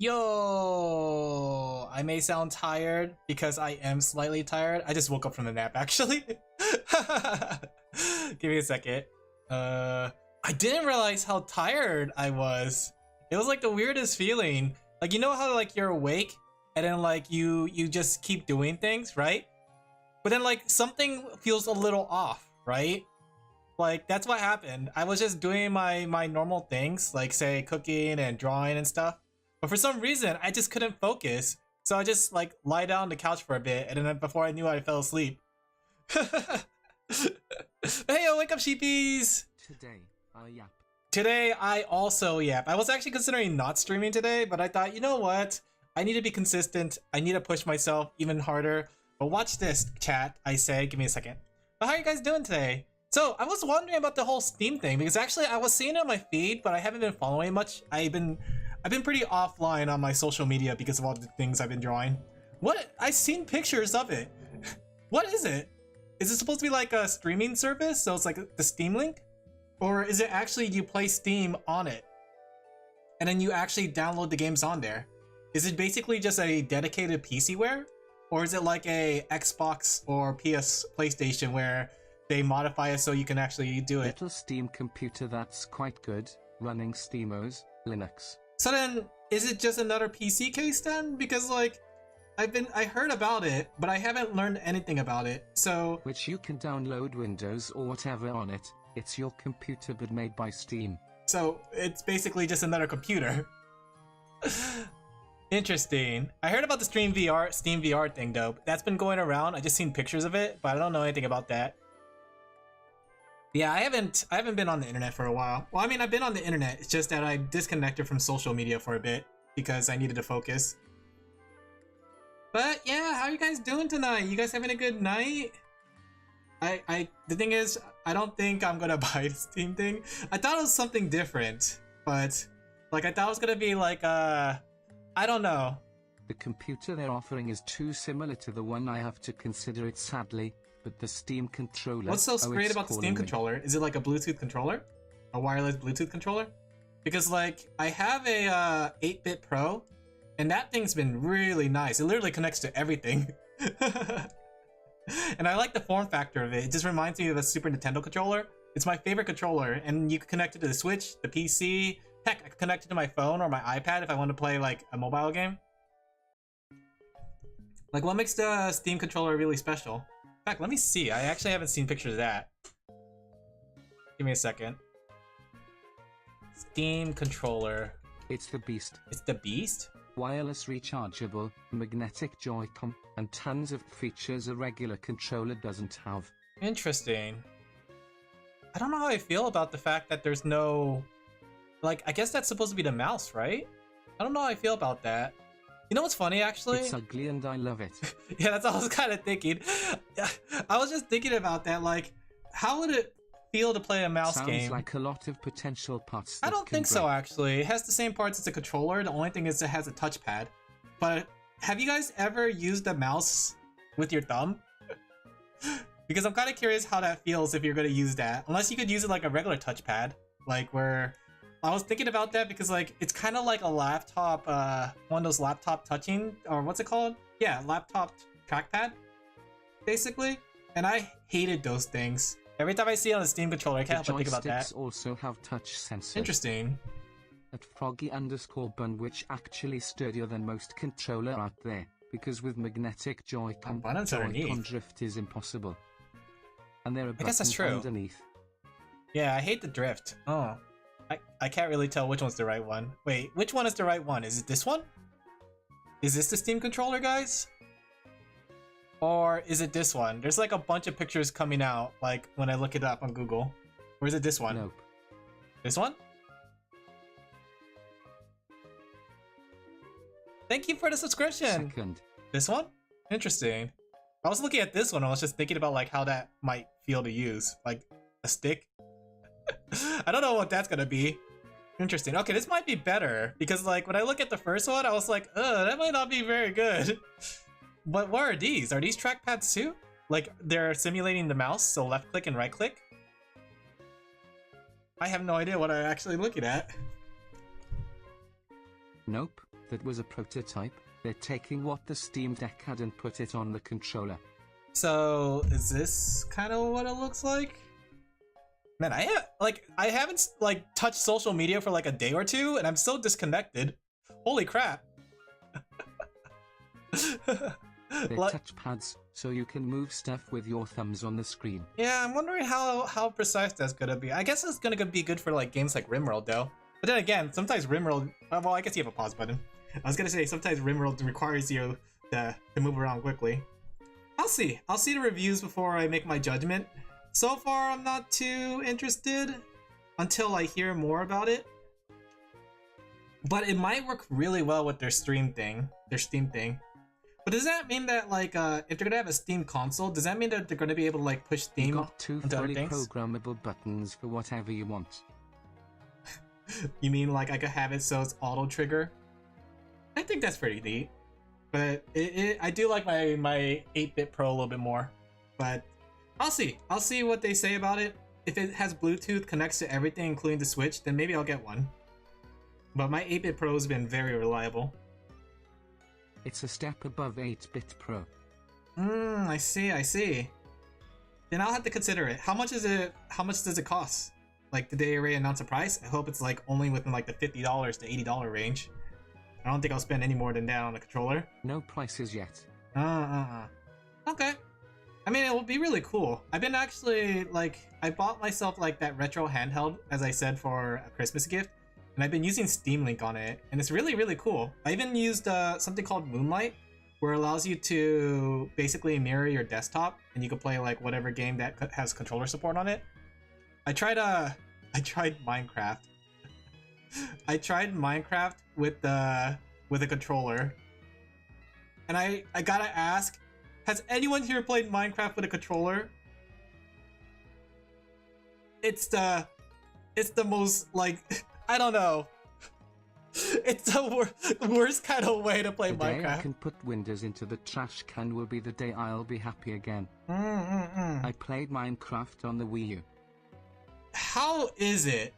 Yo! I may sound tired because I am slightly tired. I just woke up from the nap actually. Give me a second. I didn't realize how tired I was. It was like the weirdest feeling. Like, you know how like you're awake and then like you just keep doing things, right? But then like something feels a little off, right? Like that's what happened. I was just doing my normal things, like say cooking and drawing and stuff. But for some reason, I just couldn't focus. So I just like lie down on the couch for a bit, and then before I knew it, I fell asleep. Hey, wake up, sheepies! Today, I yap. Today, I also yap. I was actually considering not streaming today, but I thought, you know what? I need to be consistent. I need to push myself even harder. But watch this, chat, I say. Give me a second. But how are you guys doing today? So, I was wondering about the whole Steam thing, because actually I was seeing it on my feed, but I haven't been following much. I've been pretty offline on my social media because of all the things I've been drawing. What? I've seen pictures of it. What is it? Is it supposed to be like a streaming service? So it's like the Steam Link? Or is it actually you play Steam on it? And then you actually download the games on there? Is it basically just a dedicated PCware? Or is it like a Xbox or PlayStation where they modify it so you can actually do it? Little Steam computer that's quite good, running SteamOS, Linux. So then, is it just another PC case then? Because like, I heard about it, but I haven't learned anything about it, so... Which you can download Windows or whatever on it. It's your computer but made by Steam. So, it's basically just another computer. Interesting. I heard about the Steam VR thing though. That's been going around. I just seen pictures of it, but I don't know anything about that. Yeah, I haven't been on the internet for a while. Well, I mean, I've been on the internet. It's just that I disconnected from social media for a bit because I needed to focus. But yeah, how are you guys doing tonight? You guys having a good night? The thing is, I don't think I'm gonna buy the Steam thing. I thought it was something different, but like I thought it was gonna be like I don't know. The computer they're offering is too similar to the one I have to consider it, sadly. But the Steam controller... What's so great about the Steam controller? Is it like a Bluetooth controller? A wireless Bluetooth controller? Because like, I have a 8-bit Pro, and that thing's been really nice. It literally connects to everything. And I like the form factor of it. It just reminds me of a Super Nintendo controller. It's my favorite controller, and you can connect it to the Switch, the PC. Heck, I can connect it to my phone or my iPad if I want to play like a mobile game. Like, what makes the Steam controller really special? In fact, let me see. I actually haven't seen pictures of that. Give me a second. Steam controller. It's the beast. It's the beast? Wireless rechargeable, magnetic Joy-Con, and tons of features a regular controller doesn't have. Interesting. I don't know how I feel about the fact that there's no... Like, I guess that's supposed to be the mouse, right? I don't know how I feel about that. You know what's funny, actually? It's ugly and I love it. Yeah, that's what I was kind of thinking. I was just thinking about that, like, how would it feel to play a mouse game? Sounds like a lot of potential parts. I don't think so, actually. It has the same parts as a controller. The only thing is it has a touchpad. But have you guys ever used a mouse with your thumb? Because I'm kind of curious how that feels if you're going to use that. Unless you could use it like a regular touchpad. Like where... I was thinking about that because like it's kind of like a laptop, one of those laptop touching, or what's it called? Yeah, laptop trackpad, basically. And I hated those things. Every time I see it on a Steam controller, I can't help but think about that. The joysticks also have touch sensors. Interesting. At Froggy_Bun, which actually sturdier than most controller out there, because with magnetic Joy-Con, Joy-Con drift is impossible. And there are buttons underneath. Yeah, I hate the drift. Oh. I can't really tell which one's the right one. Wait, which one is the right one? Is it this one? Is this the Steam controller, guys? Or is it this one? There's like a bunch of pictures coming out, like when I look it up on Google. Or is it this one? Nope. This one? Thank you for the subscription! Second. This one? Interesting. I was looking at this one, I was just thinking about like how that might feel to use. Like a stick. I don't know what that's gonna be. Interesting. Okay, this might be better because like when I look at the first one, I was like, that might not be very good. But what are these? Are these trackpads too? Like they're simulating the mouse, so left click and right click? I have no idea what I'm actually looking at. Nope. that was a prototype. They're taking what the Steam Deck had and put it on the controller. So is this kind of what it looks like? Man, I haven't like touched social media for like a day or two, and I'm so disconnected. Holy crap! They're touchpads, so you can move stuff with your thumbs on the screen. Yeah, I'm wondering how precise that's gonna be. I guess it's gonna be good for like games like RimWorld though. But then again, sometimes RimWorld, well, I guess you have a pause button. I was gonna say sometimes RimWorld requires you to move around quickly. I'll see the reviews before I make my judgment. So far, I'm not too interested until I hear more about it. But it might work really well with their Steam thing. But does that mean that like if they're gonna have a Steam console, does that mean that they're gonna be able to like push Steam? You've got two fully programmable buttons for whatever you want. You mean like I could have it so it's auto trigger? I think that's pretty neat. But I do like my 8-bit Pro a little bit more. But I'll see what they say about it. If it has Bluetooth, connects to everything including the Switch, then maybe I'll get one. But my 8-bit Pro has been very reliable. It's a step above 8-bit Pro. I see. Then I'll have to consider it. How much does it cost? Like, did they already announce a price? I hope it's like only within like the $50 to $80 range. I don't think I'll spend any more than that on a controller. No prices yet. Okay. I mean, it will be really cool. I've been actually, like, I bought myself, like, that retro handheld, as I said, for a Christmas gift. And I've been using Steam Link on it. And it's really, really cool. I even used something called Moonlight, where it allows you to basically mirror your desktop. And you can play, like, whatever game that has controller support on it. I tried Minecraft. I tried Minecraft with a controller. And I gotta ask, has anyone here played Minecraft with a controller? It's the most, like, I don't know. It's the worst kind of way to play the Minecraft. The day I can put Windows into the trash can will be the day I'll be happy again. I played Minecraft on the Wii U. How is it?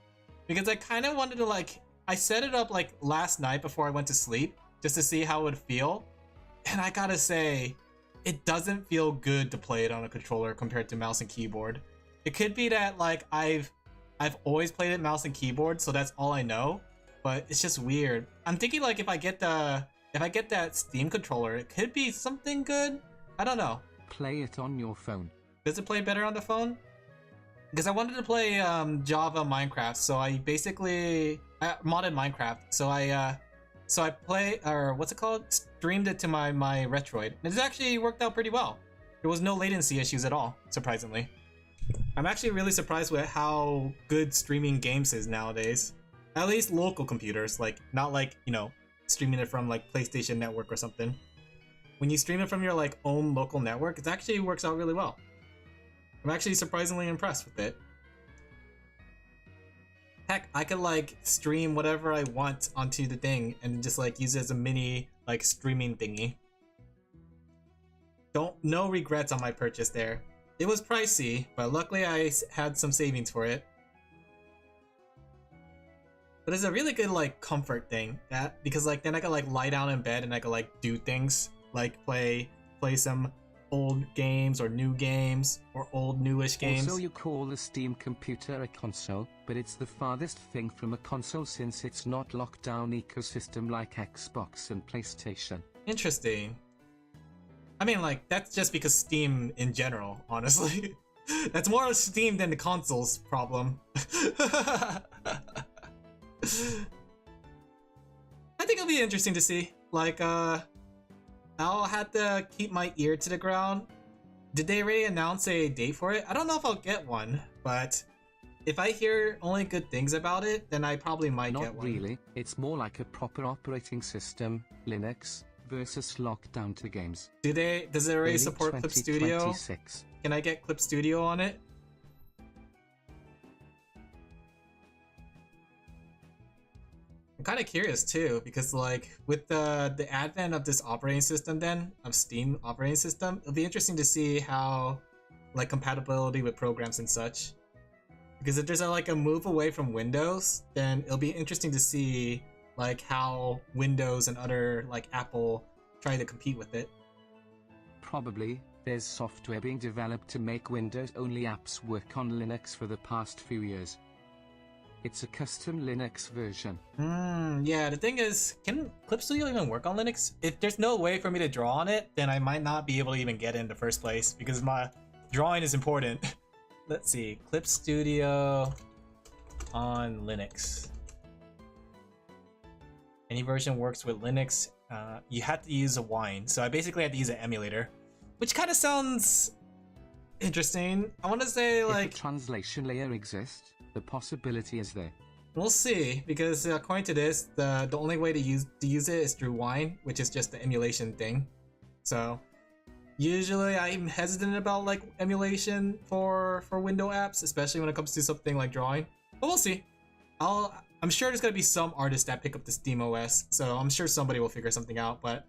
Because I kind of wanted to, like, I set it up like last night before I went to sleep just to see how it would feel. And I gotta say, it doesn't feel good to play it on a controller compared to mouse and keyboard. It could be that like I've always played it mouse and keyboard, so that's all I know. But it's just weird. I'm thinking like if I get that Steam controller, it could be something good. I don't know. Play it on your phone. Does it play better on the phone? Because I wanted to play Java Minecraft, so I basically modded Minecraft. So I play, or what's it called? Streamed it to my Retroid. And it actually worked out pretty well. There was no latency issues at all, surprisingly. I'm actually really surprised with how good streaming games is nowadays. At least local computers, like not like, you know, streaming it from like PlayStation Network or something. When you stream it from your like own local network, it actually works out really well. I'm actually surprisingly impressed with it. Heck, I could like stream whatever I want onto the thing and just like use it as a mini like streaming thingy. No regrets on my purchase there. It was pricey, but luckily I had some savings for it. But it's a really good like comfort thing, because like then I could like lie down in bed and I could like do things like play some old games or new games or old newish games. Also, you call the Steam computer a console, but it's the farthest thing from a console since it's not locked down ecosystem like Xbox and PlayStation. Interesting. I mean, like, that's just because Steam in general, honestly. That's more of Steam than the console's problem. I think it'll be interesting to see. Like, I'll have to keep my ear to the ground. Did they already announce a date for it? I don't know if I'll get one, but if I hear only good things about it, then I probably might get one. Not really. It's more like a proper operating system, Linux, versus lockdown to games. Does it already support Clip Studio? Can I get Clip Studio on it? I'm kind of curious too, because like with the advent of this operating system of Steam operating system, it'll be interesting to see how like compatibility with programs and such. Because if there's like a move away from Windows, then it'll be interesting to see like how Windows and other like Apple try to compete with it. Probably. There's software being developed to make Windows-only apps work on Linux for the past few years. It's a custom Linux version. Yeah, the thing is, can Clip Studio even work on Linux? If there's no way for me to draw on it, then I might not be able to even get in the first place because my drawing is important. Let's see, Clip Studio on Linux. Any version works with Linux. You have to use a Wine, so I basically had to use an emulator, which kind of sounds interesting. I want to say like if a translation layer exists, the possibility is there. We'll see, because according to this, the only way to use it is through Wine, which is just the emulation thing. So usually I'm hesitant about like emulation for window apps, especially when it comes to something like drawing. But we'll see. I'm sure there's gonna be some artists that pick up the SteamOS, so I'm sure somebody will figure something out. But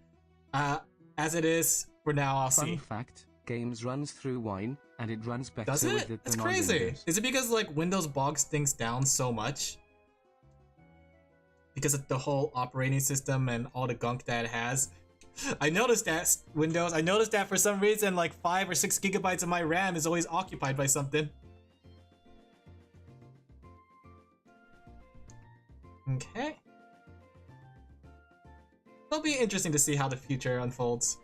as it is for now, I'll see. Fun fact: Games runs through Wine, and it runs better Does with it That's than crazy. on Windows. Is it because like Windows bogs things down so much? Because of the whole operating system and all the gunk that it has? I noticed that Windows. I noticed that for some reason, like 5 or 6 gigabytes of my RAM is always occupied by something. Okay. It'll be interesting to see how the future unfolds.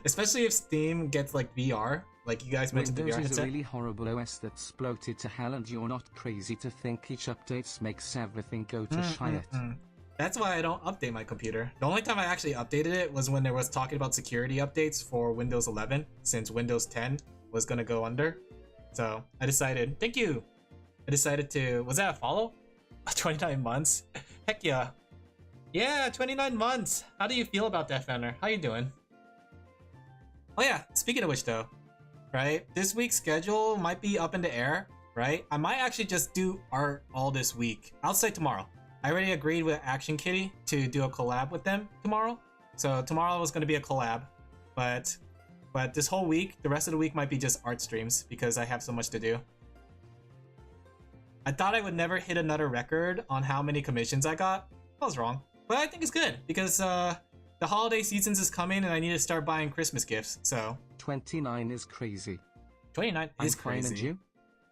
Especially if Steam gets like VR, like you guys mentioned. Windows the VR is headset. a really horrible OS that's bloated to hell, and you're not crazy to think each update makes everything go to shit. That's why I don't update my computer. The only time I actually updated it was when there was talking about security updates for Windows 11, since Windows 10 was gonna go under. So I decided, thank you! I decided to, was that a follow? 29 months? Heck yeah. Yeah, 29 months! How do you feel about that, Fenner? How you doing? Oh yeah, speaking of which though, right? This week's schedule might be up in the air, right? I might actually just do art all this week. Outside tomorrow. I already agreed with Action Kitty to do a collab with them tomorrow. So tomorrow was going to be a collab, but this whole week, the rest of the week might be just art streams because I have so much to do. I thought I would never hit another record on how many commissions I got. I was wrong, but I think it's good because the holiday seasons is coming and I need to start buying Christmas gifts. So 29 is crazy. 29 is crazy. Fine, and you?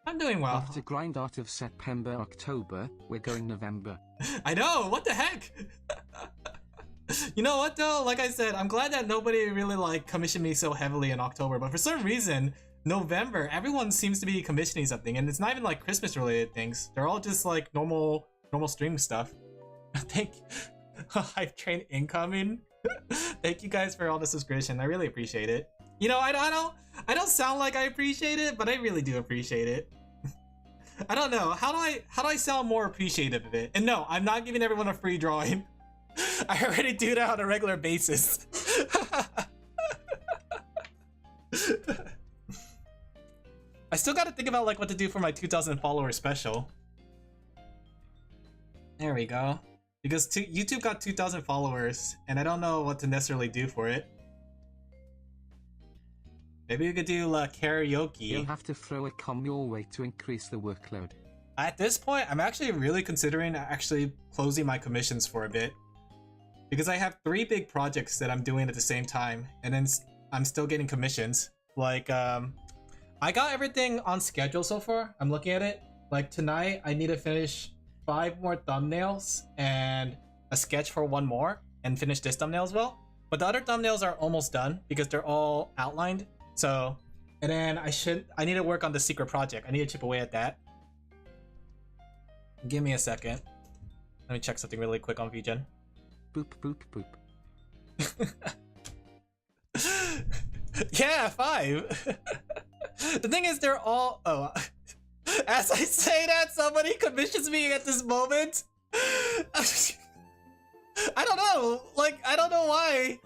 I'm doing well. After grind out of September, October, we're going November. I know, what the heck? You know what though, like I said, I'm glad that nobody really like commissioned me so heavily in October, but for some reason, November, everyone seems to be commissioning something, and it's not even like Christmas related things. They're all just like normal stream stuff. Thank I've trained incoming. Thank you guys for all the subscription. I really appreciate it. You know, I don't sound like I appreciate it, but I really do appreciate it. I don't know. How do I sound more appreciative of it? And no, I'm not giving everyone a free drawing. I already do that on a regular basis. I still gotta think about like what to do for my 2,000 follower special. There we go. Because YouTube got 2,000 followers, and I don't know what to necessarily do for it. Maybe we could do karaoke. You'll have to throw a com your way to increase the workload. At this point, I'm actually really considering actually closing my commissions for a bit. Because I have 3 big projects that I'm doing at the same time, and then I'm still getting commissions. Like, I got everything on schedule so far. I'm looking at it. Like tonight, I need to finish 5 more thumbnails and a sketch for 1 more, and finish this thumbnail as well. But the other thumbnails are almost done because they're all outlined. So, and then I need to work on the secret project. I need to chip away at that. Give me a second. Let me check something really quick on VGen. Boop, boop, boop. Yeah, 5. The thing is, they're all... Oh, as I say that, somebody commissions me at this moment. I don't know, like, I don't know why.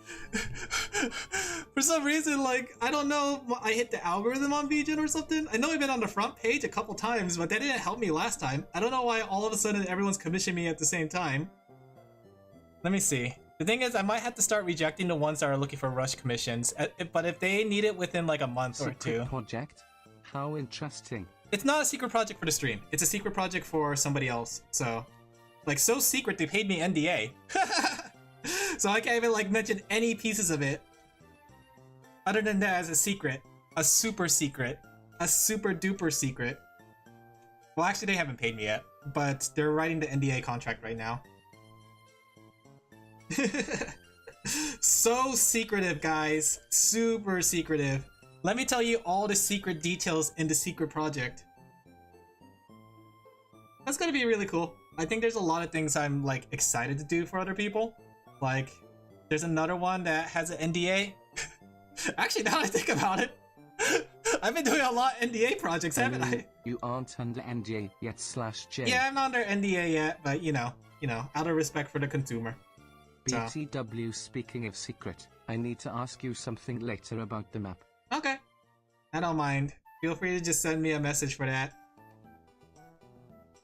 For some reason, like, I don't know, I hit the algorithm on VGen or something. I know I've been on the front page a couple times, but that didn't help me last time. I don't know why all of a sudden everyone's commissioning me at the same time. Let me see. The thing is, I might have to start rejecting the ones that are looking for rush commissions, but if they need it within like a month or 2. Project? How interesting. It's not a secret project for the stream. It's a secret project for somebody else, so... Like, so secret they paid me NDA. So I can't even like mention any pieces of it. Other than that as a secret. A super secret. A super duper secret. Well, actually they haven't paid me yet. But they're writing the NDA contract right now. So secretive, guys. Super secretive. Let me tell you all the secret details in the secret project. That's gonna be really cool. I think there's a lot of things I'm like excited to do for other people. Like, there's another one that has an NDA. Actually, now that I think about it, I've been doing a lot of NDA projects, haven't I? You aren't under NDA yet /J. Yeah, I'm not under NDA yet, but you know, out of respect for the consumer. BTW, speaking of secret, I need to ask you something later about the map. Okay. I don't mind. Feel free to just send me a message for that.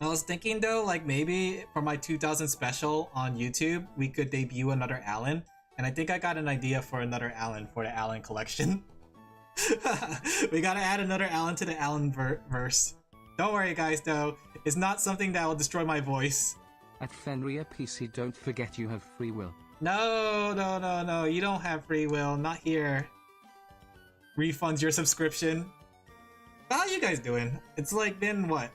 I was thinking though, like maybe for my 2000 special on YouTube, we could debut another Alin. And I think I got an idea for another Alin for the Alin collection. We gotta add another Alin to the Alin verse. Don't worry guys though, it's not something that will destroy my voice. At Fenrir PC, don't forget you have free will. No, you don't have free will, not here. Refunds your subscription. How you guys doing? It's like been what?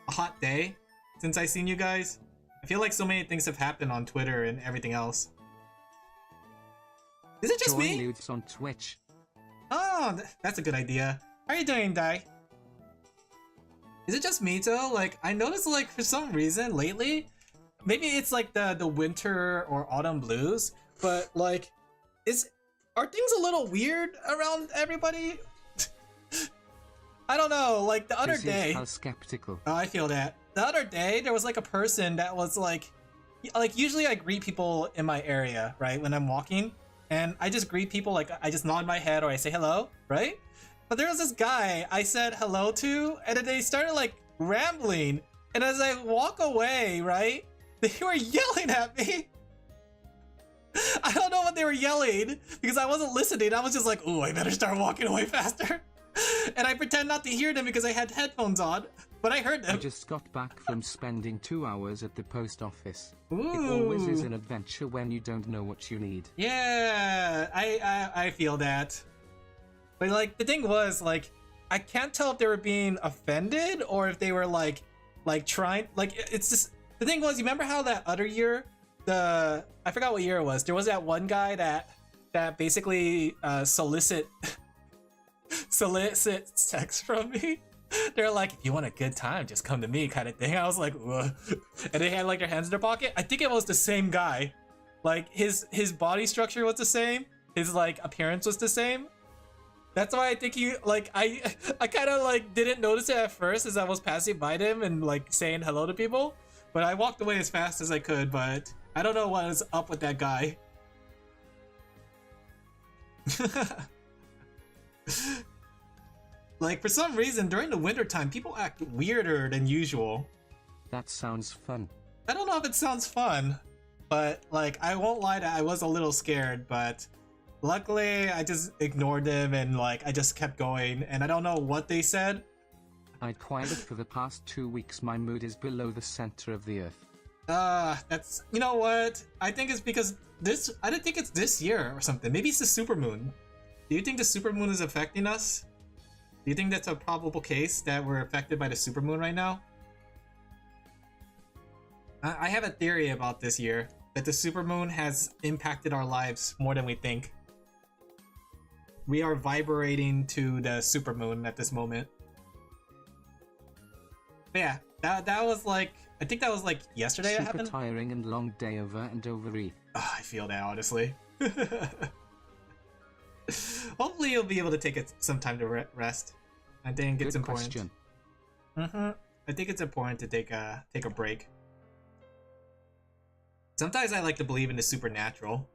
A hot day since I seen you guys? I feel like so many things have happened on Twitter and everything else. Is it just me? Nudes on Twitch. Oh, that's a good idea. How are you doing, Dai? Is it just me though? Like, I noticed like for some reason lately, maybe it's like the winter or autumn blues, but like, are things a little weird around everybody? I don't know, like the other day. How skeptical. Oh, I feel that. The other day, there was like a person that was like usually I greet people in my area, right, when I'm walking, and I just greet people, like I just nod my head or I say hello, right? But there was this guy I said hello to, and then they started like rambling, and as I walk away, right, they were yelling at me. I don't know what they were yelling because I wasn't listening. I was just like, ooh, I better start walking away faster. And I pretend not to hear them because I had headphones on, but I heard them. I just got back from spending 2 hours at the post office. Ooh. It always is an adventure when you don't know what you need. Yeah, I feel that. But like the thing was, like, I can't tell if they were being offended or if they were like trying, like, it's just, the thing was, you remember how that other year, I forgot what year it was, there was that one guy that basically solicit sex from me. They're like, if you want a good time, just come to me, kind of thing. I was like, ugh. And they had like their hands in their pocket. I think it was the same guy. Like his body structure was the same, his like appearance was the same. That's why I think he, like, I kind of like didn't notice it at first as I was passing by them and like saying hello to people, but I walked away as fast as I could. But I don't know what is up with that guy. Like, for some reason, during the winter time, people act weirder than usual. That sounds fun. I don't know if it sounds fun, but, like, I won't lie that I was a little scared, but luckily, I just ignored them and, like, I just kept going, and I don't know what they said. I'd quieted for the past 2 weeks. My mood is below the center of the earth. That's, you know what? I think it's because I don't think it's this year or something. Maybe it's the supermoon. Do you think the supermoon is affecting us? Do you think that's a probable case that we're affected by the supermoon right now? I have a theory about this year, that the supermoon has impacted our lives more than we think. We are vibrating to the supermoon at this moment. But yeah, that was like, I think that was like yesterday that happened. Super tiring and long day over and over. Oh, I feel that, honestly. Hopefully you'll be able to take some time to rest. I think it's important. I think it's important to take a break. Sometimes I like to believe in the supernatural.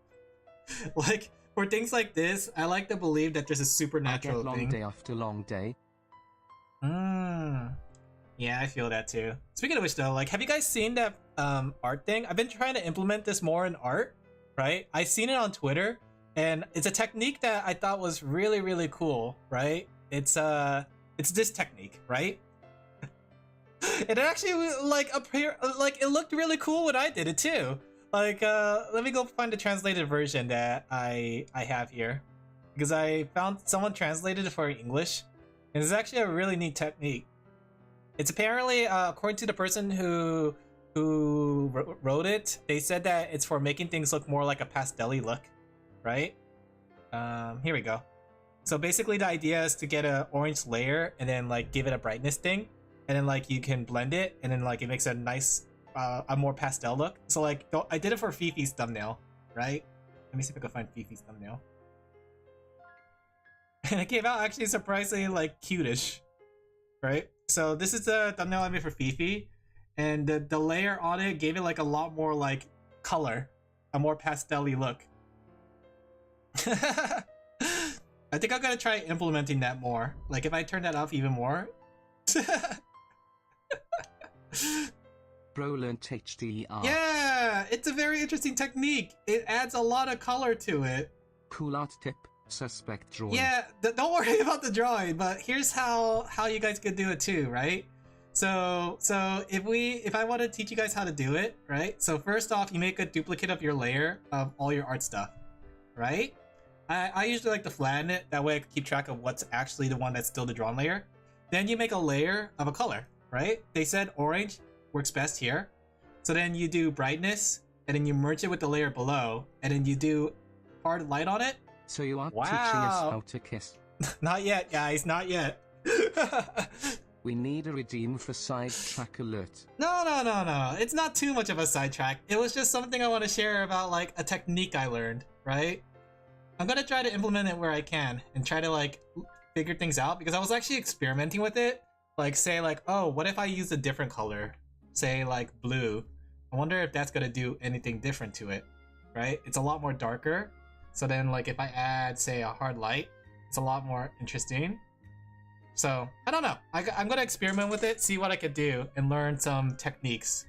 Like, for things like this, I like to believe that there's a supernatural thing. Long day after long day. Yeah, I feel that too. Speaking of which though, like, have you guys seen that art thing? I've been trying to implement this more in art, right? I seen it on Twitter. And it's a technique that I thought was really, really cool, right? It's this technique, right? It actually like appear like it looked really cool when I did it too. Like let me go find the translated version that I have here, because I found someone translated it for English, and it's actually a really neat technique. It's apparently according to the person who wrote it, they said that it's for making things look more like a pastel-y look, right? Here we go. So basically the idea is to get an orange layer and then like give it a brightness thing, and then like you can blend it, and then like it makes a nice a more pastel look. So like I did it for Fifi's thumbnail, right? Let me see if I can find Fifi's thumbnail. And it came out actually surprisingly like cutish, right? So this is the thumbnail I made for Fifi, and the layer on it gave it like a lot more like color, a more pastel-y look. I think I'm gonna try implementing that more. Like if I turn that off even more. Bro learned HDR. Yeah, it's a very interesting technique. It adds a lot of color to it. Cool art tip. Suspect drawing. Yeah, don't worry about the drawing, but here's how you guys could do it too, right? So if I want to teach you guys how to do it, right? So first off, you make a duplicate of your layer of all your art stuff, right? I usually like to flatten it, that way I can keep track of what's actually the one that's still the drawn layer. Then you make a layer of a color, right? They said orange works best here. So then you do brightness, and then you merge it with the layer below, and then you do hard light on it. So you are teaching us how to kiss. Not yet, guys, not yet. We need a redeem for sidetrack alert. No. It's not too much of a sidetrack. It was just something I want to share about like a technique I learned, right? I'm gonna try to implement it where I can and try to like figure things out, because I was actually experimenting with it. Like say like, oh, what if I use a different color? Say like blue. I wonder if that's gonna do anything different to it, right? It's a lot more darker. So then like if I add say a hard light, it's a lot more interesting. So I don't know. I'm gonna experiment with it, see what I could do, and learn some techniques.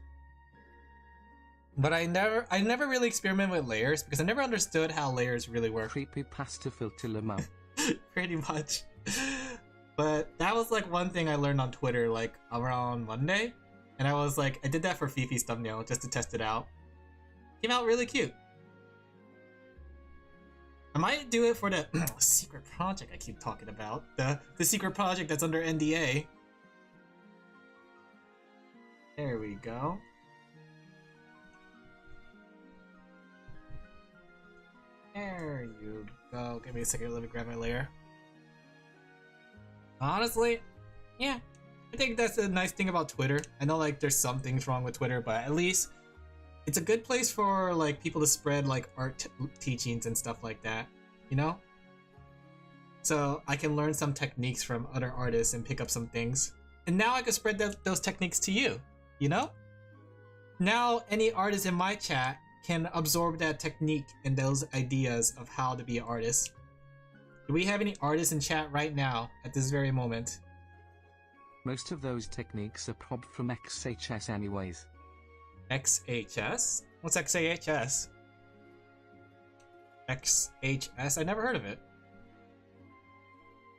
But I never really experiment with layers because I never understood how layers really work. Creepy pasta filter lemon. Pretty much. But that was like one thing I learned on Twitter like around Monday, and I was like, I did that for Fifi's thumbnail just to test it out. Came out really cute. I might do it for the secret project I keep talking about. The secret project that's under NDA. There we go. There you go. Give me a second, let me grab my layer. Honestly, yeah. I think that's a nice thing about Twitter. I know like there's some things wrong with Twitter, but at least it's a good place for like people to spread like art teachings and stuff like that, you know? So I can learn some techniques from other artists and pick up some things. And now I can spread those techniques to you, you know? Now any artist in my chat can absorb that technique and those ideas of how to be an artist. Do we have any artists in chat right now at this very moment? Most of those techniques are prob from XHS anyways. XHS? What's XAHS? XHS? I never heard of it.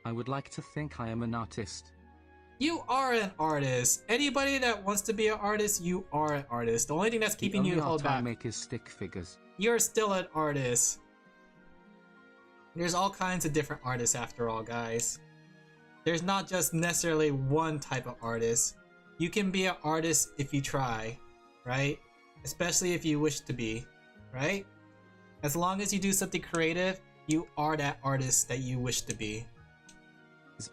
I would like to think I am an artist. You are an artist. Anybody that wants to be an artist, you are an artist. The only thing that's keeping you held back. I make is stick figures. You're still an artist. There's all kinds of different artists after all, guys. There's not just necessarily one type of artist. You can be an artist if you try, right? Especially if you wish to be, right? As long as you do something creative, you are that artist that you wish to be.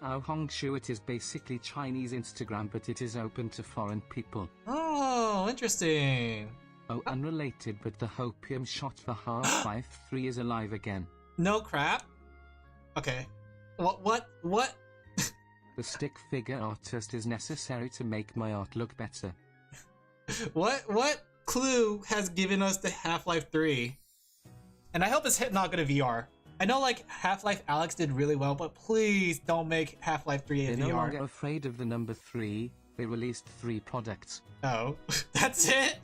Hongshu, it is basically Chinese Instagram, but it is open to foreign people. Oh, interesting. Oh, unrelated, but the hopium shot for Half-Life 3 is alive again. No crap. Okay. What? The stick figure artist is necessary to make my art look better. What clue has given us the Half-Life 3? And I hope it's not gonna VR. I know like Half-Life Alyx did really well, but please don't make Half-Life 3 in VR. They're no longer afraid of the number 3. They released 3 products. Oh, that's it?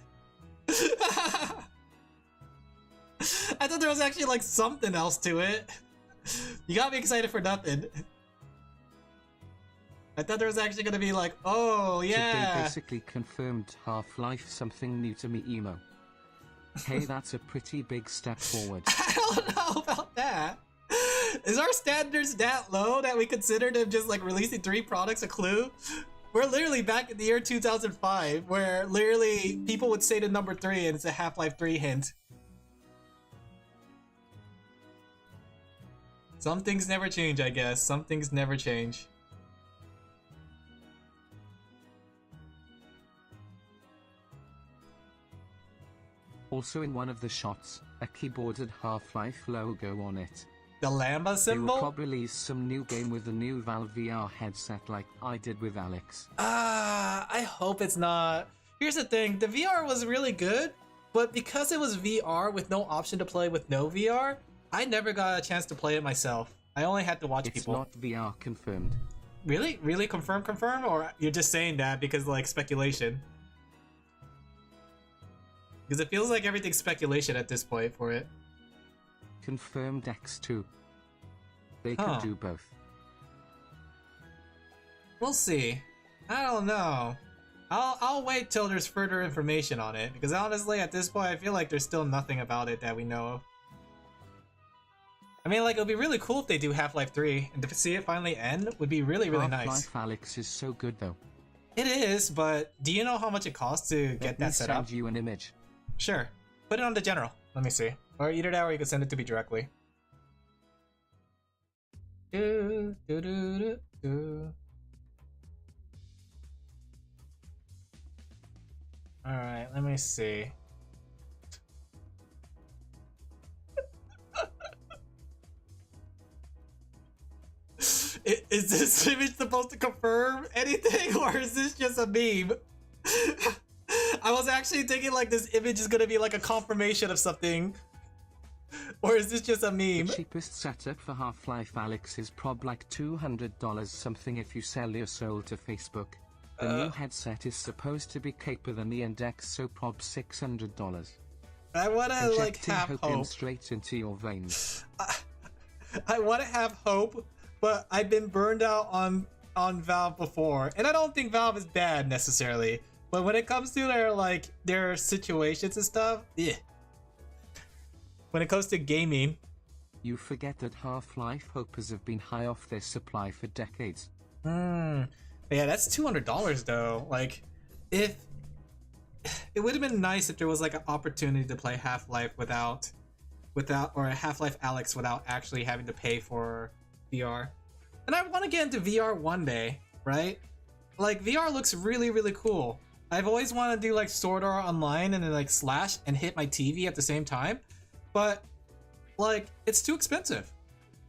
I thought there was actually like something else to it. You got me excited for nothing. I thought there was actually gonna be like, oh yeah. They basically confirmed Half-Life something new to me emo. Hey, that's a pretty big step forward. I don't know about that. Is our standards that low that we consider them just like releasing 3 products a clue? We're literally back in the year 2005 where literally people would say the number 3 and it's a Half-Life 3 hint. Some things never change, I guess. Some things never change. Also in one of the shots, a keyboarded Half-Life logo on it. The Lambda symbol? They will probably release some new game with the new Valve VR headset like I did with Alex. I hope it's not. Here's the thing, the VR was really good, but because it was VR with no option to play with no VR, I never got a chance to play it myself. I only had to watch people. It's not VR confirmed. Really? Really? Confirm? Or you're just saying that because like speculation? Because it feels like everything's speculation at this point for it. Confirmed X2. They can do both. We'll see. I don't know. I'll wait till there's further information on it, because honestly at this point I feel like there's still nothing about it that we know of. I mean, like, it would be really cool if they do Half-Life 3, and to see it finally end would be really, really nice. Half-Life Alex is so good though. It is, but do you know how much it costs to get that set up? Let me send you an image. Sure. Put it on the general. Let me see. Or either that or you can send it to me directly. Alright, let me see. Is this image supposed to confirm anything, or is this just a meme? I was actually thinking like this image is gonna be like a confirmation of something. Or is this just a meme? The cheapest setup for Half-Life Alex is prob like $200 something if you sell your soul to Facebook. The new headset is supposed to be cheaper than the Index, so prob $600. I wanna like have hope. Straight into your veins. I wanna have hope, but I've been burned out on Valve before, and I don't think Valve is bad necessarily. But when it comes to their situations and stuff, yeah. When it comes to gaming, you forget that Half-Life hopers have been high off their supply for decades. Yeah, that's $200 though. Like, if it would have been nice if there was like an opportunity to play Half-Life without or a Half-Life Alex without actually having to pay for VR. And I want to get into VR one day, right? Like, VR looks really, really cool. I've always wanted to do like Sword Art Online and then like slash and hit my TV at the same time, but like it's too expensive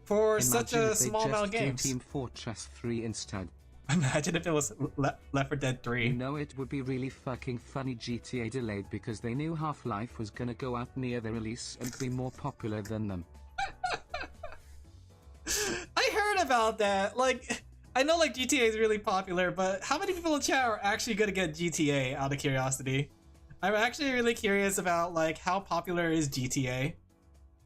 for such a small amount of games. Team Fortress 3 instead. Imagine if it was Left 4 Dead 3. You know, it would be really fucking funny GTA delayed because they knew Half-Life was gonna go out near the release and be more popular than them. I heard about that. Like, I know like GTA is really popular, but how many people in chat are actually gonna get GTA out of curiosity? I'm actually really curious about like how popular is GTA.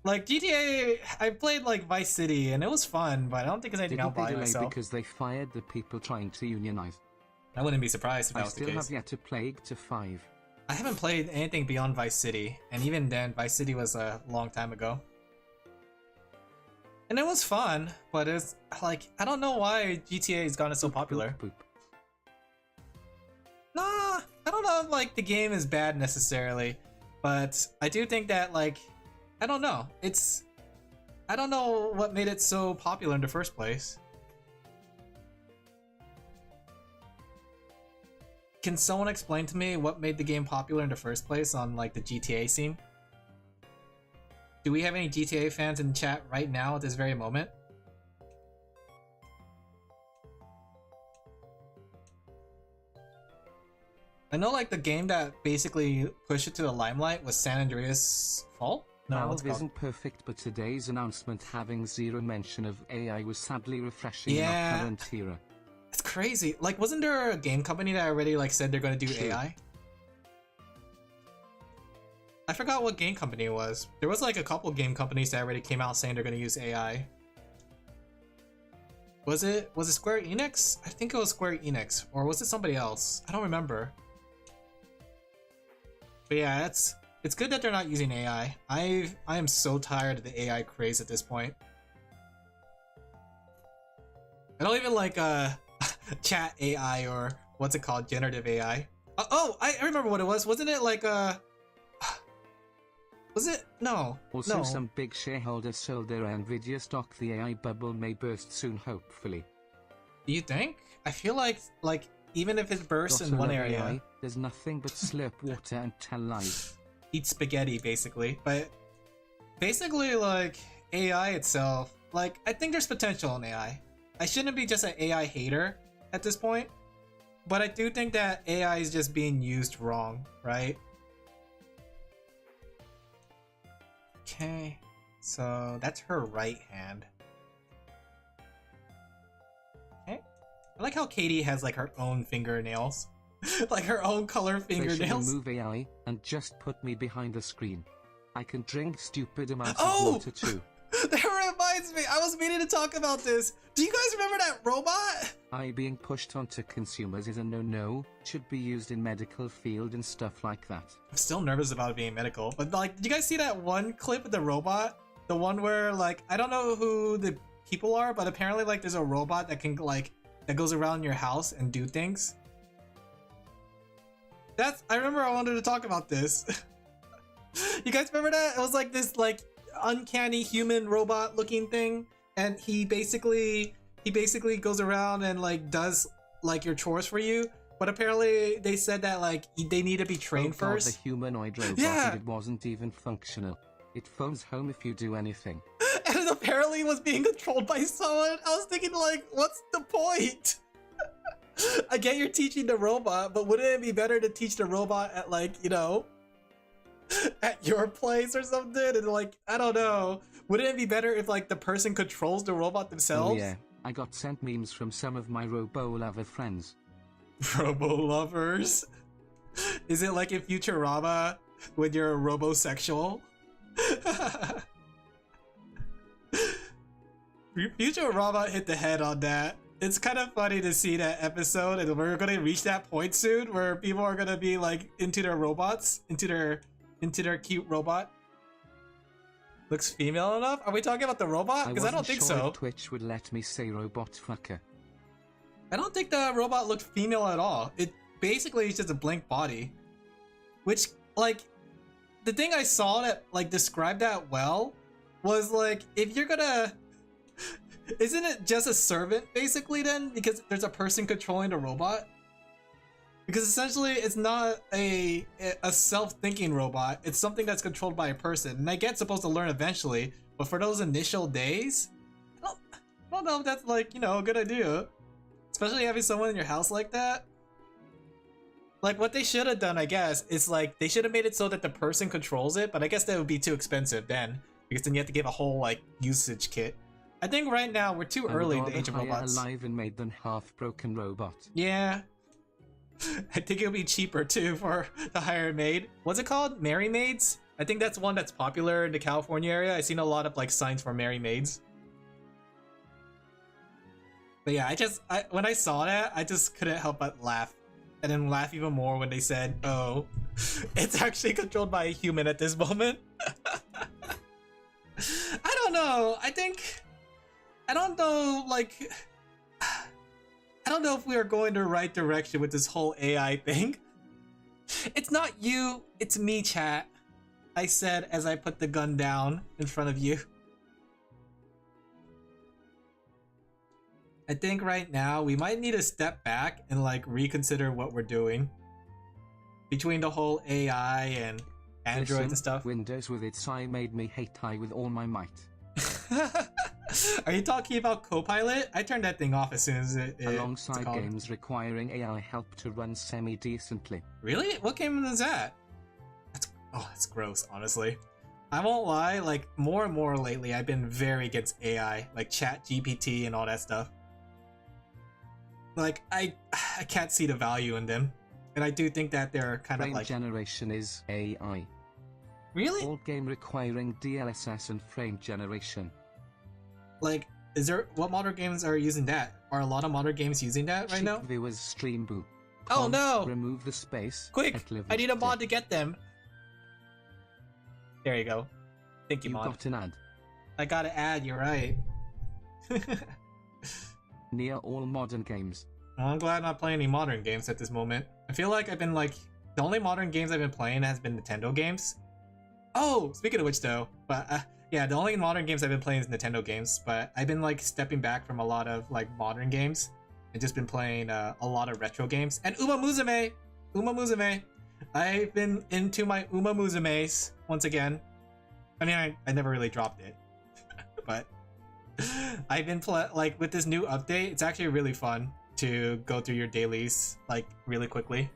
Like GTA, I played like Vice City and it was fun, but I don't think it's anything I'll buy myself. Because they fired the people trying to unionize. I wouldn't be surprised if that was the case. I still have yet to play to 5. I haven't played anything beyond Vice City, and even then, Vice City was a long time ago. And it was fun, but it's like, I don't know why GTA has gotten so popular. Boop. Nah, I don't know if like the game is bad necessarily, but I do think that like, I don't know. I don't know what made it so popular in the first place. Can someone explain to me what made the game popular in the first place on like the GTA scene? Do we have any GTA fans in chat right now at this very moment? I know like the game that basically pushed it to the limelight was San Andreas Fault? No, Valve isn't perfect, but today's announcement having zero mention of AI was sadly refreshing in our current era. It's crazy. Like, wasn't there a game company that already like said they're gonna do AI? I forgot what game company it was. There was like a couple game companies that already came out saying they're gonna use AI. Was it Square Enix? I think it was Square Enix, or was it somebody else? I don't remember. But yeah, it's good that they're not using AI. I am so tired of the AI craze at this point. I don't even like chat AI or what's it called, generative AI. I remember what it was. Wasn't it like was it? No. Also, some big shareholders sold their Nvidia stock. The AI bubble may burst soon, hopefully. Do you think? I feel like even if it bursts in one area, AI, there's nothing but slurp water and tell lies. Eat spaghetti, basically. But basically, like AI itself, like I think there's potential in AI. I shouldn't be just an AI hater at this point, but I do think that AI is just being used wrong, right? Okay, so that's her right hand. Okay, I like how Katie has like her own fingernails, like her own color fingernails. They should remove AI and just put me behind the screen. I can drink stupid amounts of water too. That reminds me, I was meaning to talk about this. Do you guys remember that robot? AI being pushed onto consumers is a no-no. Should be used in medical field and stuff like that. I'm still nervous about it being medical, but like, did you guys see that one clip of the robot? The one where like, I don't know who the people are, but apparently like there's a robot that can like, that goes around your house and do things. I remember I wanted to talk about this. You guys remember that? It was like this like uncanny human robot looking thing, and he basically goes around and like does like your chores for you, but apparently they said that like they need to be trained first. The humanoid robot, yeah. And it wasn't even functional. It phones home if you do anything. And it apparently was being controlled by someone. I was thinking like, what's the point? I get you're teaching the robot, but wouldn't it be better to teach the robot at like, you know, at your place or something? And like, I don't know, wouldn't it be better if like the person controls the robot themselves? Oh yeah, I got sent memes from some of my robo-lover friends. Robo-lovers? Is it like in Futurama when you're a robosexual? Futurama hit the head on that. It's kind of funny to see that episode, and we're gonna reach that point soon where people are gonna be like into their robots, into their cute robot. Looks female enough? Are we talking about the robot? Because I don't think so. Twitch would let me say robot fucker. I don't think the robot looked female at all. It basically is just a blank body. Which, like, the thing I saw that like described that well was like, if you're gonna, isn't it just a servant basically then? Because there's a person controlling the robot? Because essentially it's not a self-thinking robot, it's something that's controlled by a person. And I get it's supposed to learn eventually, but for those initial days, I don't know if that's like, you know, a good idea. Especially having someone in your house like that. Like what they should have done, I guess, is like they should have made it so that the person controls it, but I guess that would be too expensive then, because then you have to give a whole like usage kit. I think right now we're too early in the age of robots. Alive and made than half-broken robot. Yeah. I think it'll be cheaper too for to hire a maid. What's it called? Merry Maids? I think that's one that's popular in the California area. I've seen a lot of like signs for Merry Maids. But yeah, when I saw that, I just couldn't help but laugh. And then laugh even more when they said, oh, it's actually controlled by a human at this moment. I don't know. I don't know, like, I don't know if we are going the right direction with this whole AI thing. It's not you, it's me, chat. I said as I put the gun down in front of you. I think right now we might need to step back and like reconsider what we're doing. Between the whole AI and Android and stuff. Windows with its eye made me hate AI with all my might. Are you talking about Copilot? I turned that thing off as soon as it Alongside games requiring AI help to run semi-decently. Really? What game is that? That's gross, honestly. I won't lie, like more and more lately I've been very against AI, like ChatGPT and all that stuff. Like I can't see the value in them. And I do think that they're kind of like generation is AI. Really? All game requiring DLSS and frame generation. Like what modern games are using that? Are a lot of modern games using that right now? Viewers stream boo. Oh no! Remove the space. Quick! I need a mod to get them. There you go. Thank you, mod. You got an ad. I got an ad, you're right. Near all modern games. Well, I'm glad I'm not playing any modern games at this moment. I feel like I've been like, the only modern games I've been playing has been Nintendo games. Oh, speaking of which though, but yeah, the only modern games I've been playing is Nintendo games, but I've been like stepping back from a lot of like modern games and just been playing a lot of retro games. And Uma Musume! I've been into my Uma Musumes once again. I mean, I never really dropped it, but I've been like with this new update, it's actually really fun to go through your dailies like really quickly.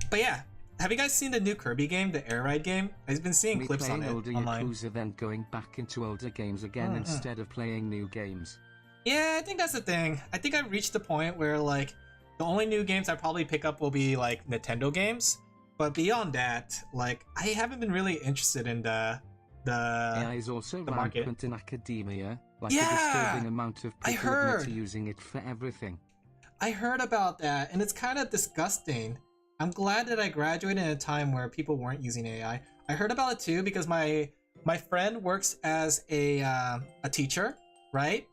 But yeah, have you guys seen the new Kirby game, the Air Ride game? I've been seeing clips on it older online. Yakuza, then going back into older games again instead of playing new games. Yeah, I think that's the thing. I think I've reached the point where like the only new games I probably pick up will be like Nintendo games. But beyond that, like I haven't been really interested in the AI is also rampant in academia, like a disturbing amount of people admit to using it for everything. I heard about that, and it's kind of disgusting. I'm glad that I graduated in a time where people weren't using AI. I heard about it too because my friend works as a teacher, right?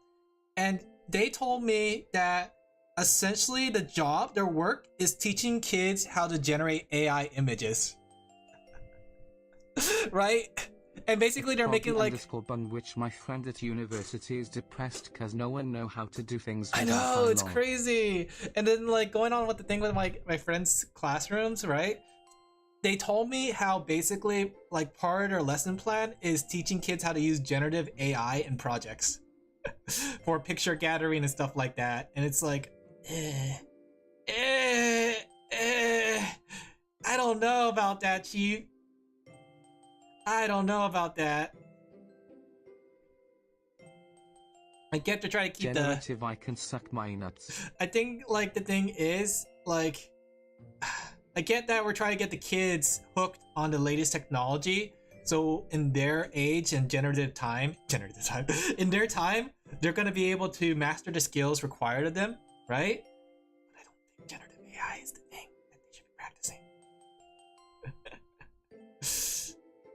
And they told me that essentially their work is teaching kids how to generate AI images. Right? And basically they're making like _ which my friend at university is depressed because no one know how to do things. I know, it's crazy. And then like going on with the thing with my friends' classrooms, right? They told me how basically like part of their lesson plan is teaching kids how to use generative AI in projects for picture gathering and stuff like that. And it's like, I don't know about that, Chief. I don't know about that. I get to try to keep generative I can suck my nuts. I think like the thing is like I get that we're trying to get the kids hooked on the latest technology. So in their age and in their time, they're gonna be able to master the skills required of them, right? But I don't think generative AI is the thing that they should be practicing.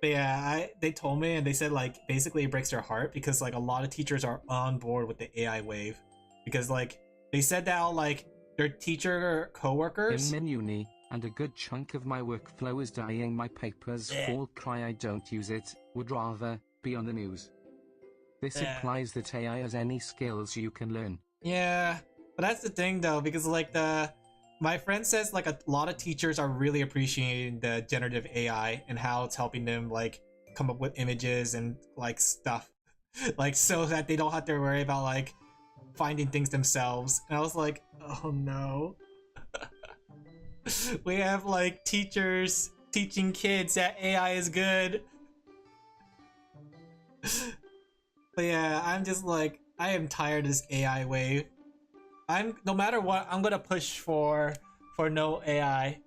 But yeah, they told me and they said like basically it breaks their heart because like a lot of teachers are on board with the AI wave because like they said that like their teacher co-workers in uni and a good chunk of my workflow is dying. My papers fall cry I don't use it, would rather be on the news. This implies that AI has any skills you can learn. Yeah, but that's the thing though because like my friend says like a lot of teachers are really appreciating the generative AI and how it's helping them like come up with images and like stuff like so that they don't have to worry about like finding things themselves. And I was like, oh no. We have like teachers teaching kids that AI is good. But yeah, I'm just like, I am tired of this AI wave. No matter what, I'm gonna push for no AI.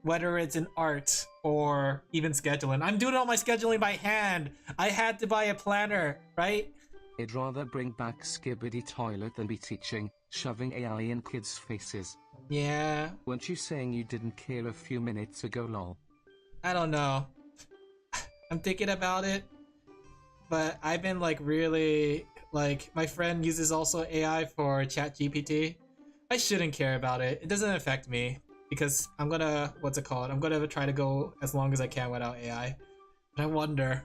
Whether it's in art or even scheduling. I'm doing all my scheduling by hand. I had to buy a planner, right? I'd rather bring back Skibbity Toilet than be teaching, shoving AI in kids' faces. Yeah. Weren't you saying you didn't care a few minutes ago, lol? I don't know. I'm thinking about it. But I've been like really... Like, my friend uses also AI for ChatGPT. I shouldn't care about it. It doesn't affect me. Because I'm gonna... What's it called? I'm gonna try to go as long as I can without AI. But I wonder...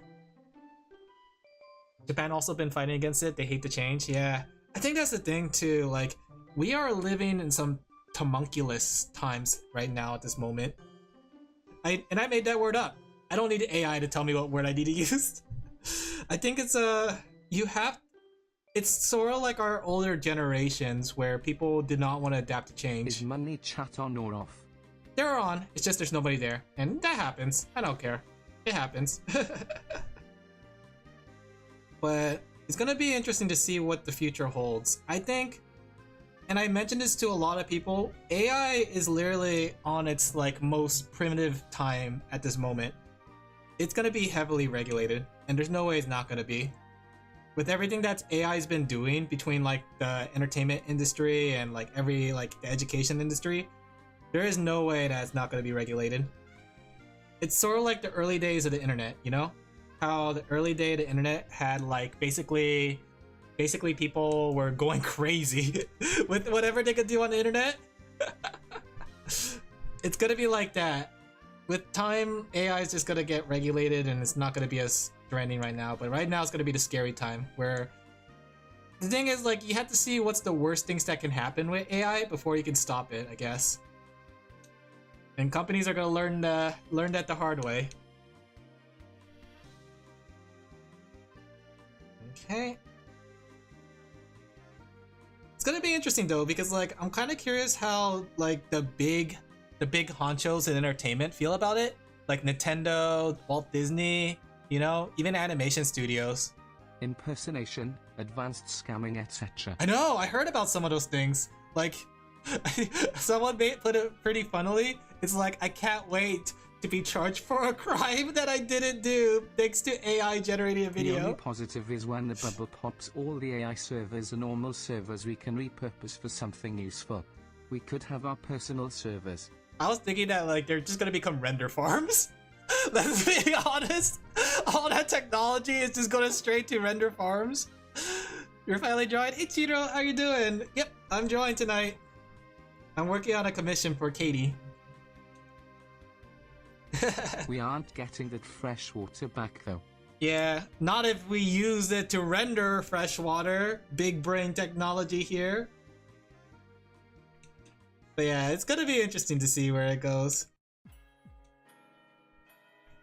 Japan also been fighting against it. They hate the change. Yeah. I think that's the thing too. Like, we are living in some tumultuous times right now at this moment. I made that word up. I don't need AI to tell me what word I need to use. I think it's it's sort of like our older generations where people did not want to adapt to change. Is money chat on or off? They're on. It's just there's nobody there. And that happens. I don't care. It happens. But it's gonna be interesting to see what the future holds. I think, and I mentioned this to a lot of people, AI is literally on its like most primitive time at this moment. It's gonna be heavily regulated, and there's no way it's not gonna be. With everything that AI's been doing between like the entertainment industry and like every like the education industry, there is no way that it's not gonna be regulated. It's sort of like the early days of the internet, you know? How the early day of the internet had like basically people were going crazy with whatever they could do on the internet. It's gonna be like that. With time, AI is just gonna get regulated and it's not gonna be as trending right now, but right now it's gonna be the scary time where the thing is like you have to see what's the worst things that can happen with AI before you can stop it, I guess. And companies are gonna learn that the hard way. Okay. It's gonna be interesting though, because like I'm kind of curious how like the big honchos in entertainment feel about it, like Nintendo, Walt Disney, you know, even animation studios. Impersonation, advanced scamming, etc. I know, I heard about some of those things. Like, someone put it pretty funnily. It's like, I can't wait to be charged for a crime that I didn't do thanks to AI generating a video. The only positive is when the bubble pops, all the AI servers are normal servers we can repurpose for something useful. We could have our personal servers. I was thinking that like they're just gonna become render farms. Let's be honest. All that technology is just going straight to render farms. You're finally joined. Hey Chiro, how you doing? Yep, I'm joined tonight. I'm working on a commission for Katie. We aren't getting that fresh water back though. Yeah, not if we use it to render fresh water. Big brain technology here. But yeah, it's gonna be interesting to see where it goes.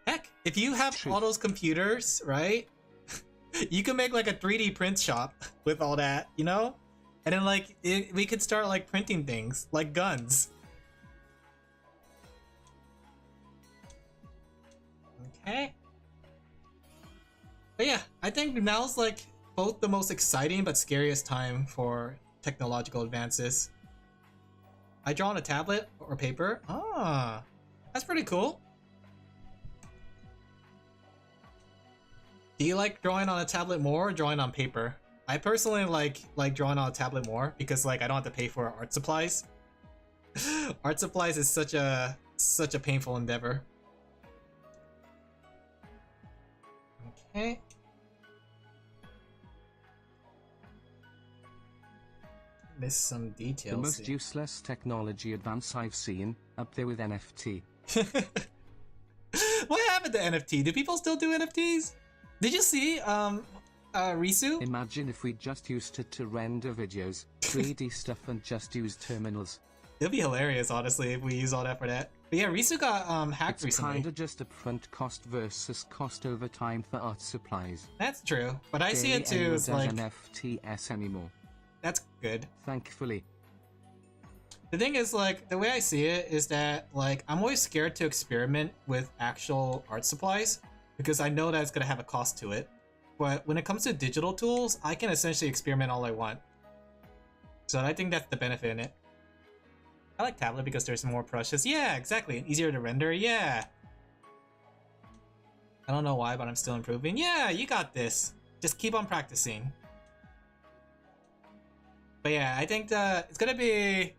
Heck, if you have all those computers, right? You can make like a 3D print shop with all that, you know? And then like, we could start like printing things, like guns. Okay. But yeah, I think now's like both the most exciting but scariest time for technological advances. I draw on a tablet or paper. Ah, that's pretty cool. Do you like drawing on a tablet more or drawing on paper? I personally like drawing on a tablet more because like I don't have to pay for art supplies. Art supplies is such a painful endeavor. Okay. Missed some details. The most useless technology advance I've seen, up there with NFT. What happened to NFT? Do people still do NFTs? Did you see Risu? Imagine if we just used it to render videos, 3D stuff, and just use terminals. It'd be hilarious, honestly, if we use all that for that. But yeah, Risu got hacked recently. It's kinda just upfront cost versus cost over time for art supplies. That's true, but I see it too as like NFTs anymore. That's good. Thankfully. The thing is, like, the way I see it is that, like, I'm always scared to experiment with actual art supplies because I know that it's gonna have a cost to it. But when it comes to digital tools, I can essentially experiment all I want. So I think that's the benefit in it. I like tablet because there's more brushes. Yeah, exactly. Easier to render. Yeah. I don't know why, but I'm still improving. Yeah, you got this. Just keep on practicing. But yeah, I think it's gonna be...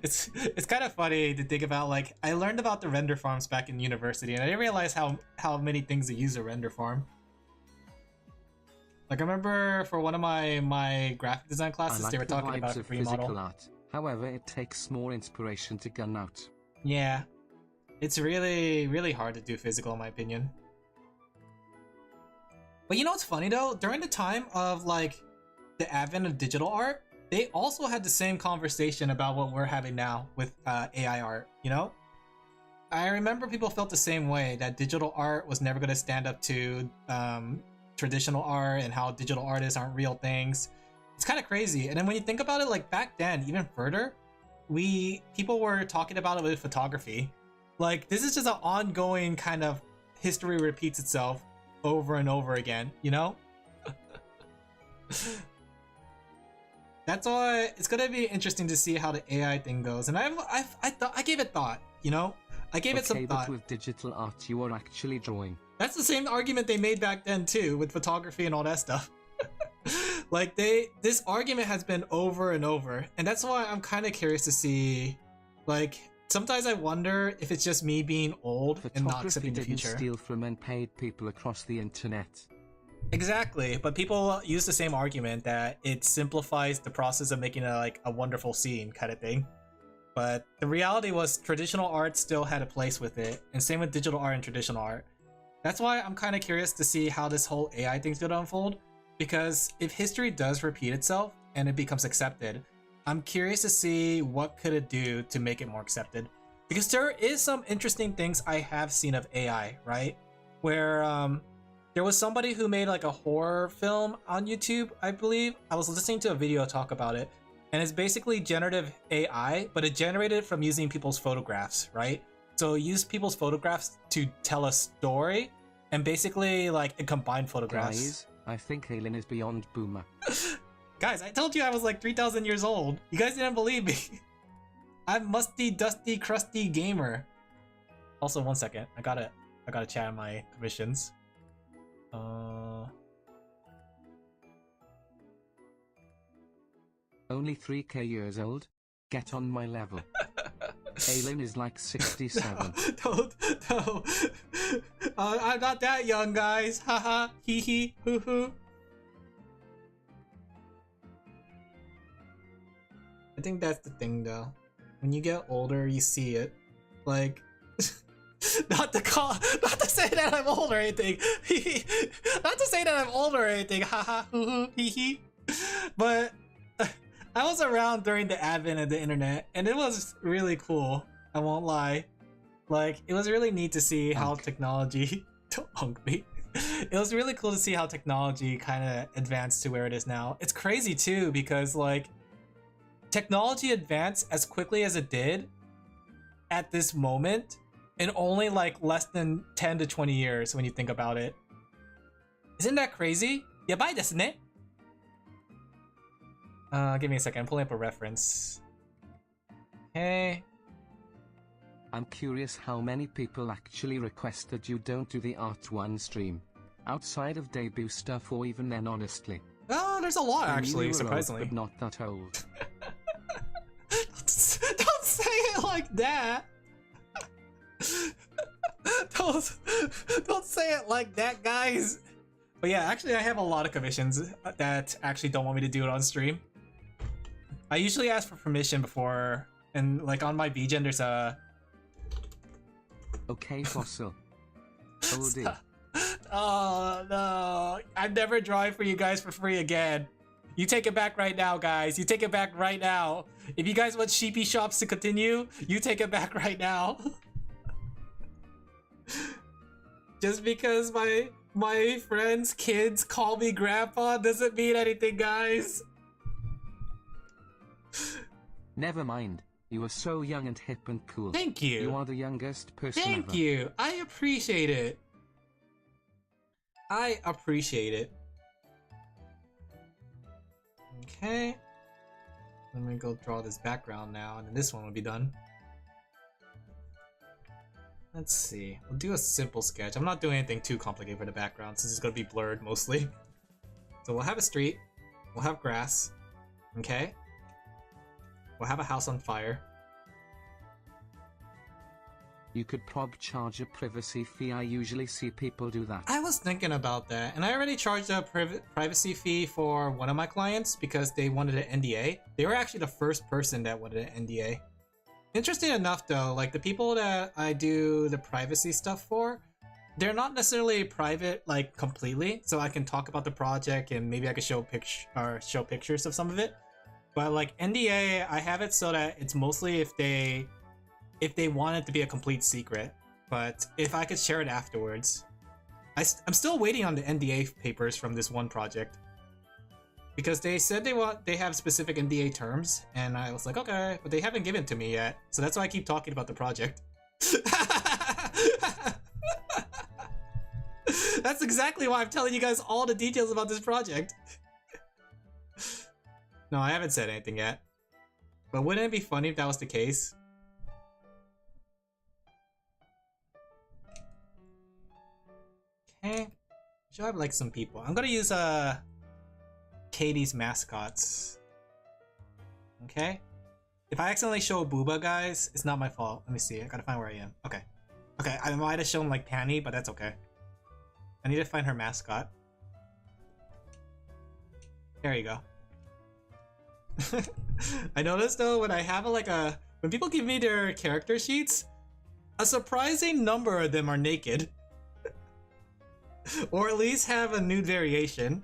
It's kind of funny to think about, like, I learned about the render farms back in university, and I didn't realize how many things to use a render farm. Like, I remember for one of my graphic design classes, they were talking about a free model. Art. However, it takes more inspiration to gun out. Yeah. It's really, really hard to do physical, in my opinion. But you know what's funny, though? During the time of, like, the advent of digital art, they also had the same conversation about what we're having now with AI art, you know? I remember people felt the same way, that digital art was never going to stand up to traditional art and how digital artists aren't real things. It's kind of crazy. And then when you think about it, like back then, even further, people were talking about it with photography. Like, this is just an ongoing kind of history repeats itself over and over again, you know? That's why it's gonna be interesting to see how the AI thing goes. And I gave it thought, you know? I gave it some Okay, thought. but with digital art, you are actually drawing. That's the same argument they made back then too, with photography and all that stuff. Like this argument has been over and over, and that's why I'm kind of curious to see, like, sometimes I wonder if it's just me being old and not accepting the future. Photography didn't steal from and paid people across the internet. Exactly, but people use the same argument that it simplifies the process of making a wonderful scene kind of thing. But the reality was traditional art still had a place with it, and same with digital art and traditional art. That's why I'm kind of curious to see how this whole AI thing's gonna unfold, because if history does repeat itself and it becomes accepted, I'm curious to see what could it do to make it more accepted. Because there is some interesting things I have seen of AI, right? Where there was somebody who made like a horror film on YouTube, I believe. I was listening to a video talk about it, and it's basically generative AI, but it generated it from using people's photographs, right? So it used people's photographs to tell a story, and basically like it combined photographs. Guys, I think Alin is beyond boomer. Guys, I told you I was like 3,000 years old. You guys didn't believe me. I'm musty, dusty, crusty gamer. Also, 1 second. I gotta chat on my commissions. Only 3k years old? Get on my level. Alin is like 67. No. I'm not that young, guys. Haha, hee hee, hoo hoo. I think that's the thing, though. When you get older, you see it. Like, not to say that I'm old or anything. Not to say that I'm old or anything. Haha, hoo hoo, hee hee. But I was around during the advent of the internet, and it was really cool. I won't lie. Like, it was really neat to see how technology... Don't hunk me. It was really cool to see how technology kind of advanced to where it is now. It's crazy, too, because, like, technology advanced as quickly as it did at this moment in only, like, less than 10 to 20 years when you think about it. Isn't that crazy? Yabai desu ne? Give me a second. I'm pulling up a reference. Okay. I'm curious how many people actually requested you don't do the Art 1 stream. Outside of debut stuff or even then, honestly. Oh, there's a lot, actually, surprisingly. Old, but not that old. Don't say it like that! Don't say it like that, guys! But yeah, actually I have a lot of commissions that actually don't want me to do it on stream. I usually ask for permission before, and like on my VGen there's a... Okay, Fossil. Oldie. Oh no, I'm never drawing for you guys for free again. You take it back right now, guys. You take it back right now. If you guys want Sheepy Shops to continue, you take it back right now. Just because my friends' kids call me grandpa doesn't mean anything, guys. Never mind. You are so young and hip and cool. Thank you. You are the youngest person ever. Thank you. I appreciate it. I appreciate it. Okay. Let me go draw this background now, and then this one will be done. Let's see. We'll do a simple sketch. I'm not doing anything too complicated for the background since it's going to be blurred mostly. So we'll have a street. We'll have grass. Okay. We'll have a house on fire. You could prob charge a privacy fee. I usually see people do that. I was thinking about that, and I already charged a privacy fee for one of my clients because they wanted an NDA. They were actually the first person that wanted an NDA. Interesting enough though, like the people that I do the privacy stuff for, they're not necessarily private like completely, so I can talk about the project and maybe I could show pictures of some of it. But like NDA, I have it so that it's mostly if they want it to be a complete secret, but if I could share it afterwards. I'm still waiting on the NDA papers from this one project because they said they have specific NDA terms, and I was like, okay, but they haven't given it to me yet, so that's why I keep talking about the project. That's exactly why I'm telling you guys all the details about this project. No, I haven't said anything yet, but wouldn't it be funny if that was the case? Okay. Should have like some people. I'm gonna use Katie's mascots. Okay. If I accidentally show Booba, guys, it's not my fault. Let me see. I gotta find where I am. Okay. Okay, I might have shown like Panny, but that's okay. I need to find her mascot. There you go. I noticed though when I have when people give me their character sheets, a surprising number of them are naked. Or at least have a nude variation.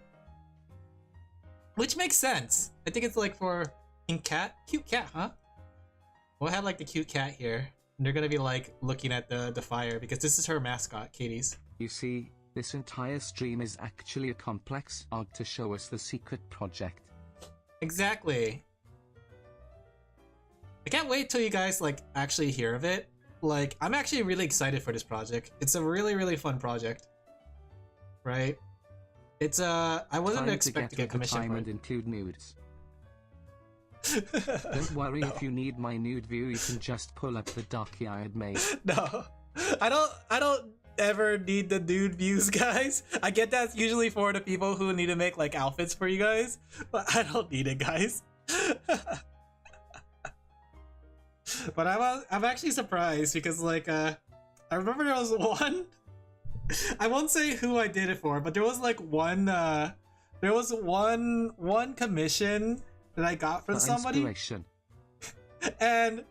Which makes sense. I think it's like for cute cat, huh? We'll have like the cute cat here. And they're gonna be like looking at the fire because this is her mascot, Katie's. You see, this entire stream is actually a complex arc to show us the secret project. Exactly. I can't wait till you guys like actually hear of it. Like, I'm actually really excited for this project. It's a really, really fun project. Right? It's I wasn't expecting to get commissioned for it. And include nudes. Don't worry, if you need my nude view, you can just pull up the docu I had made. No. I don't ever need the nude views, guys. I get that's usually for the people who need to make like outfits for you guys, but I don't need it, guys. But I'm actually surprised because like I remember there was one. I won't say who I did it for, but there was like one one commission that I got from somebody, and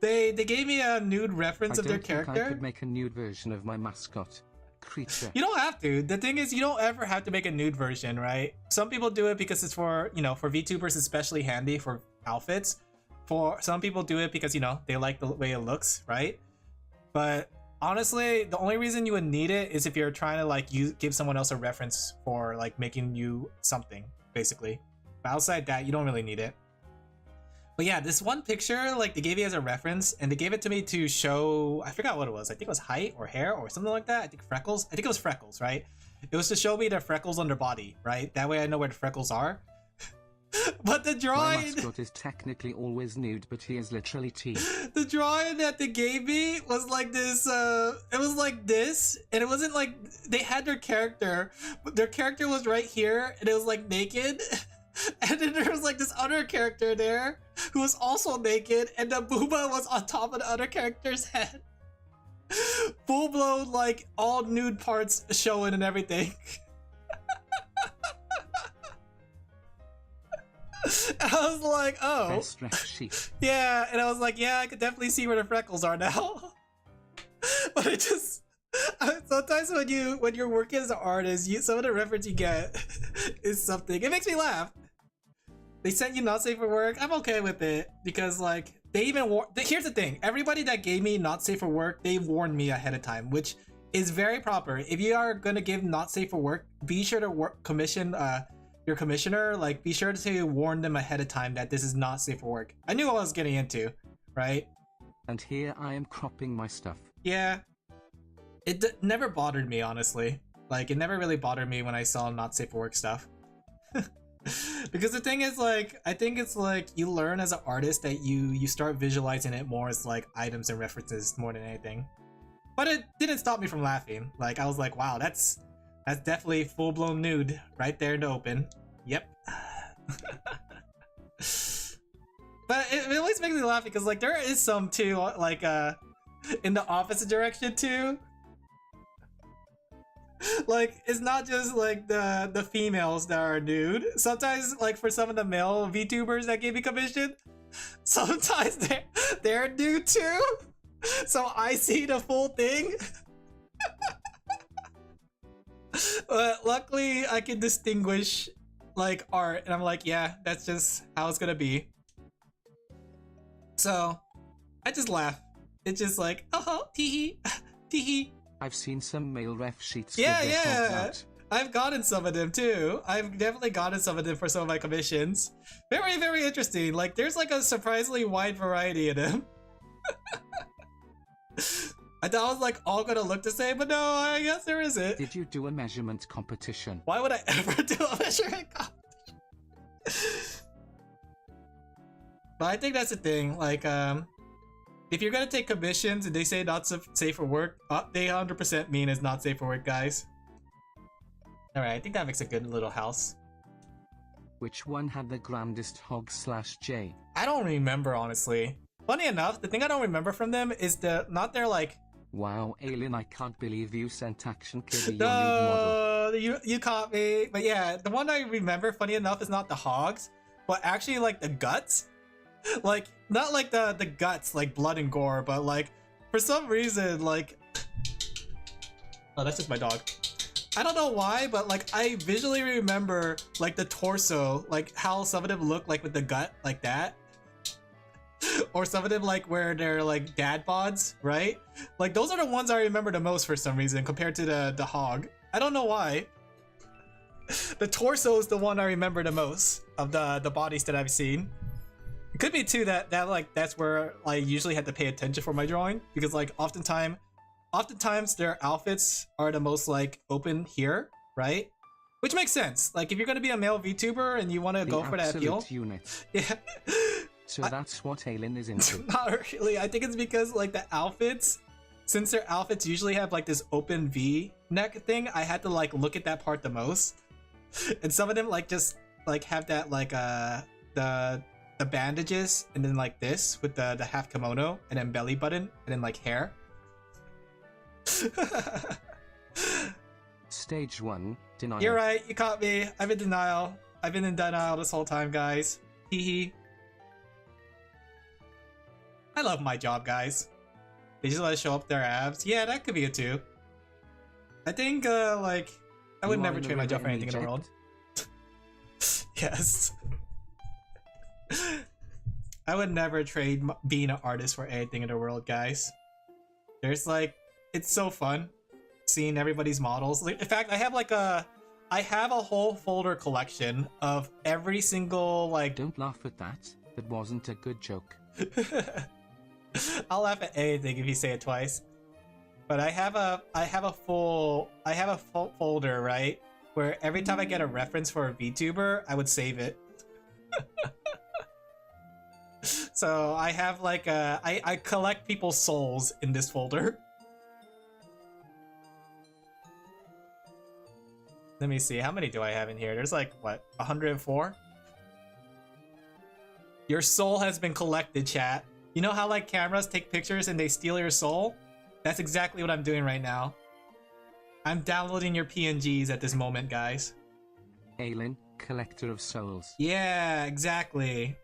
they gave me a nude reference of their character. I could make a nude version of my mascot creature. You don't have to. The thing is, you don't ever have to make a nude version, right? Some people do it because it's for, you know, for VTubers, it's especially handy for outfits. For some people do it because, you know, they like the way it looks, right? But honestly, the only reason you would need it is if you're trying to like give someone else a reference for like making you something, basically. But outside that, you don't really need it. But yeah, this one picture, like they gave it as a reference, and they gave it to me to show, I forgot what it was. I think it was height or hair or something like that. I think freckles. I think it was freckles, right? It was to show me the freckles on their body, right? That way I know where the freckles are. But the drawing... My mascot is technically always nude, but he is literally teeth. The drawing that they gave me was like this, it was like this, and it wasn't like, they had their character, but their character was right here, and it was like naked. And then there was like this other character there who was also naked, and the booba was on top of the other character's head. Full blown, like all nude parts showing and everything. I was like, oh. Yeah, and I was like, yeah, I could definitely see where the freckles are now. But it just... sometimes when you're working as an artist, some of the reference you get is something. It makes me laugh. They sent you not safe for work. I'm okay with it because like they even here's the thing. Everybody that gave me not safe for work, they warned me ahead of time, which is very proper. If you are gonna give not safe for work, be sure to commission your commissioner. Like, be sure to warn them ahead of time that this is not safe for work. I knew what I was getting into, right? And here I am cropping my stuff. Yeah. It never bothered me, honestly. Like, it never really bothered me when I saw not safe for work stuff. Because the thing is, like, I think it's like you learn as an artist that you start visualizing it more as like items and references more than anything. But it didn't stop me from laughing. Like, I was like, wow, that's definitely full-blown nude right there in the open. Yep. But it always makes me laugh because like there is some too, like in the opposite direction too. Like, it's not just like the females that are nude. Sometimes, like for some of the male VTubers that gave me commission, sometimes they're nude too. So I see the full thing. But luckily I can distinguish like art, and I'm like, yeah, that's just how it's gonna be. So I just laugh. It's just like, oh, tee hee. I've seen some male ref sheets. Yeah. I've gotten some of them too. I've definitely gotten some of them for some of my commissions. Very, very interesting. Like, there's like a surprisingly wide variety of them. I thought I was like all gonna look the same, but no, I guess there isn't. Did you do a measurement competition? Why would I ever do a measurement competition? But I think that's the thing, like, if you're gonna take commissions and they say not safe for work, they 100% mean it's not safe for work, guys. Alright, I think that makes a good little house. Which one had the grandest hog/J? I don't remember, honestly. Funny enough, the thing I don't remember from them is not their like... Wow, Alien, I can't believe you sent Action Kirby your nude model. You caught me. But yeah, the one I remember, funny enough, is not the hogs, but actually like the guts. Like, not like the guts, like blood and gore, but like, for some reason, like... Oh, that's just my dog. I don't know why, but like, I visually remember like the torso, like how some of them look like with the gut, like that. Or some of them like where they're like dad bods, right? Like those are the ones I remember the most for some reason compared to the hog. I don't know why. The torso is the one I remember the most of the bodies that I've seen. It could be too that like that's where I usually had to pay attention for my drawing, because like oftentimes their outfits are the most like open here, right? Which makes sense. Like if you're gonna be a male VTuber and you want to go for that appeal, unit. Yeah. So that's what Alin is into. Not really. I think it's because like the outfits, since their outfits usually have like this open V neck thing, I had to like look at that part the most. And some of them like just like have that like the bandages and then like this with the half kimono and then belly button and then like hair. Stage 1, denial. You're right, you caught me. I'm in denial. I've been in denial this whole time, guys. Hee hee. I love my job, guys. They just let us show up their abs. Yeah, that could be it too. I think, like, I would never trade my job for anything in the world. Yes. I would never trade being an artist for anything in the world, guys. There's like, it's so fun seeing everybody's models. Like, in fact, I have a whole folder collection of every single like. Don't laugh at that. That wasn't a good joke. I'll laugh at anything if you say it twice. But I have a full folder, right? Where every time I get a reference for a VTuber, I would save it. So I have like I collect people's souls in this folder. Let me see, how many do I have in here? There's like, what, 104? Your soul has been collected, chat. You know how like cameras take pictures and they steal your soul? That's exactly what I'm doing right now. I'm downloading your PNGs at this moment, guys. Alin, collector of souls. Yeah, exactly.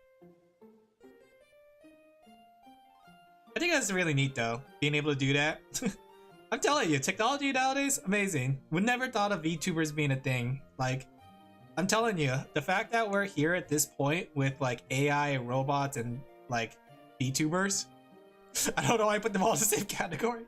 I think that's really neat though, being able to do that. I'm telling you, technology nowadays, amazing. Would never thought of VTubers being a thing. Like, I'm telling you, the fact that we're here at this point with like AI and robots and like VTubers, I don't know why I put them all in the same category.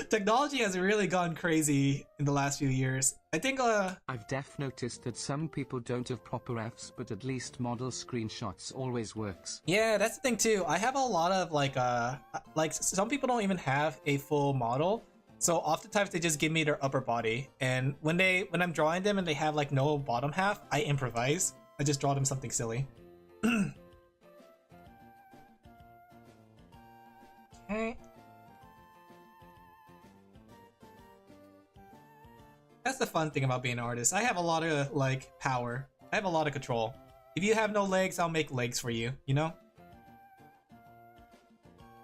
Technology has really gone crazy in the last few years. I think I've noticed that some people don't have proper Fs, but at least model screenshots always works. Yeah, that's the thing too. I have a lot of like some people don't even have a full model. So oftentimes they just give me their upper body, and when I'm drawing them and they have like no bottom half, I improvise. I just draw them something silly. Okay. That's the fun thing about being an artist. I have a lot of like power. I have a lot of control. If you have no legs, I'll make legs for you, you know?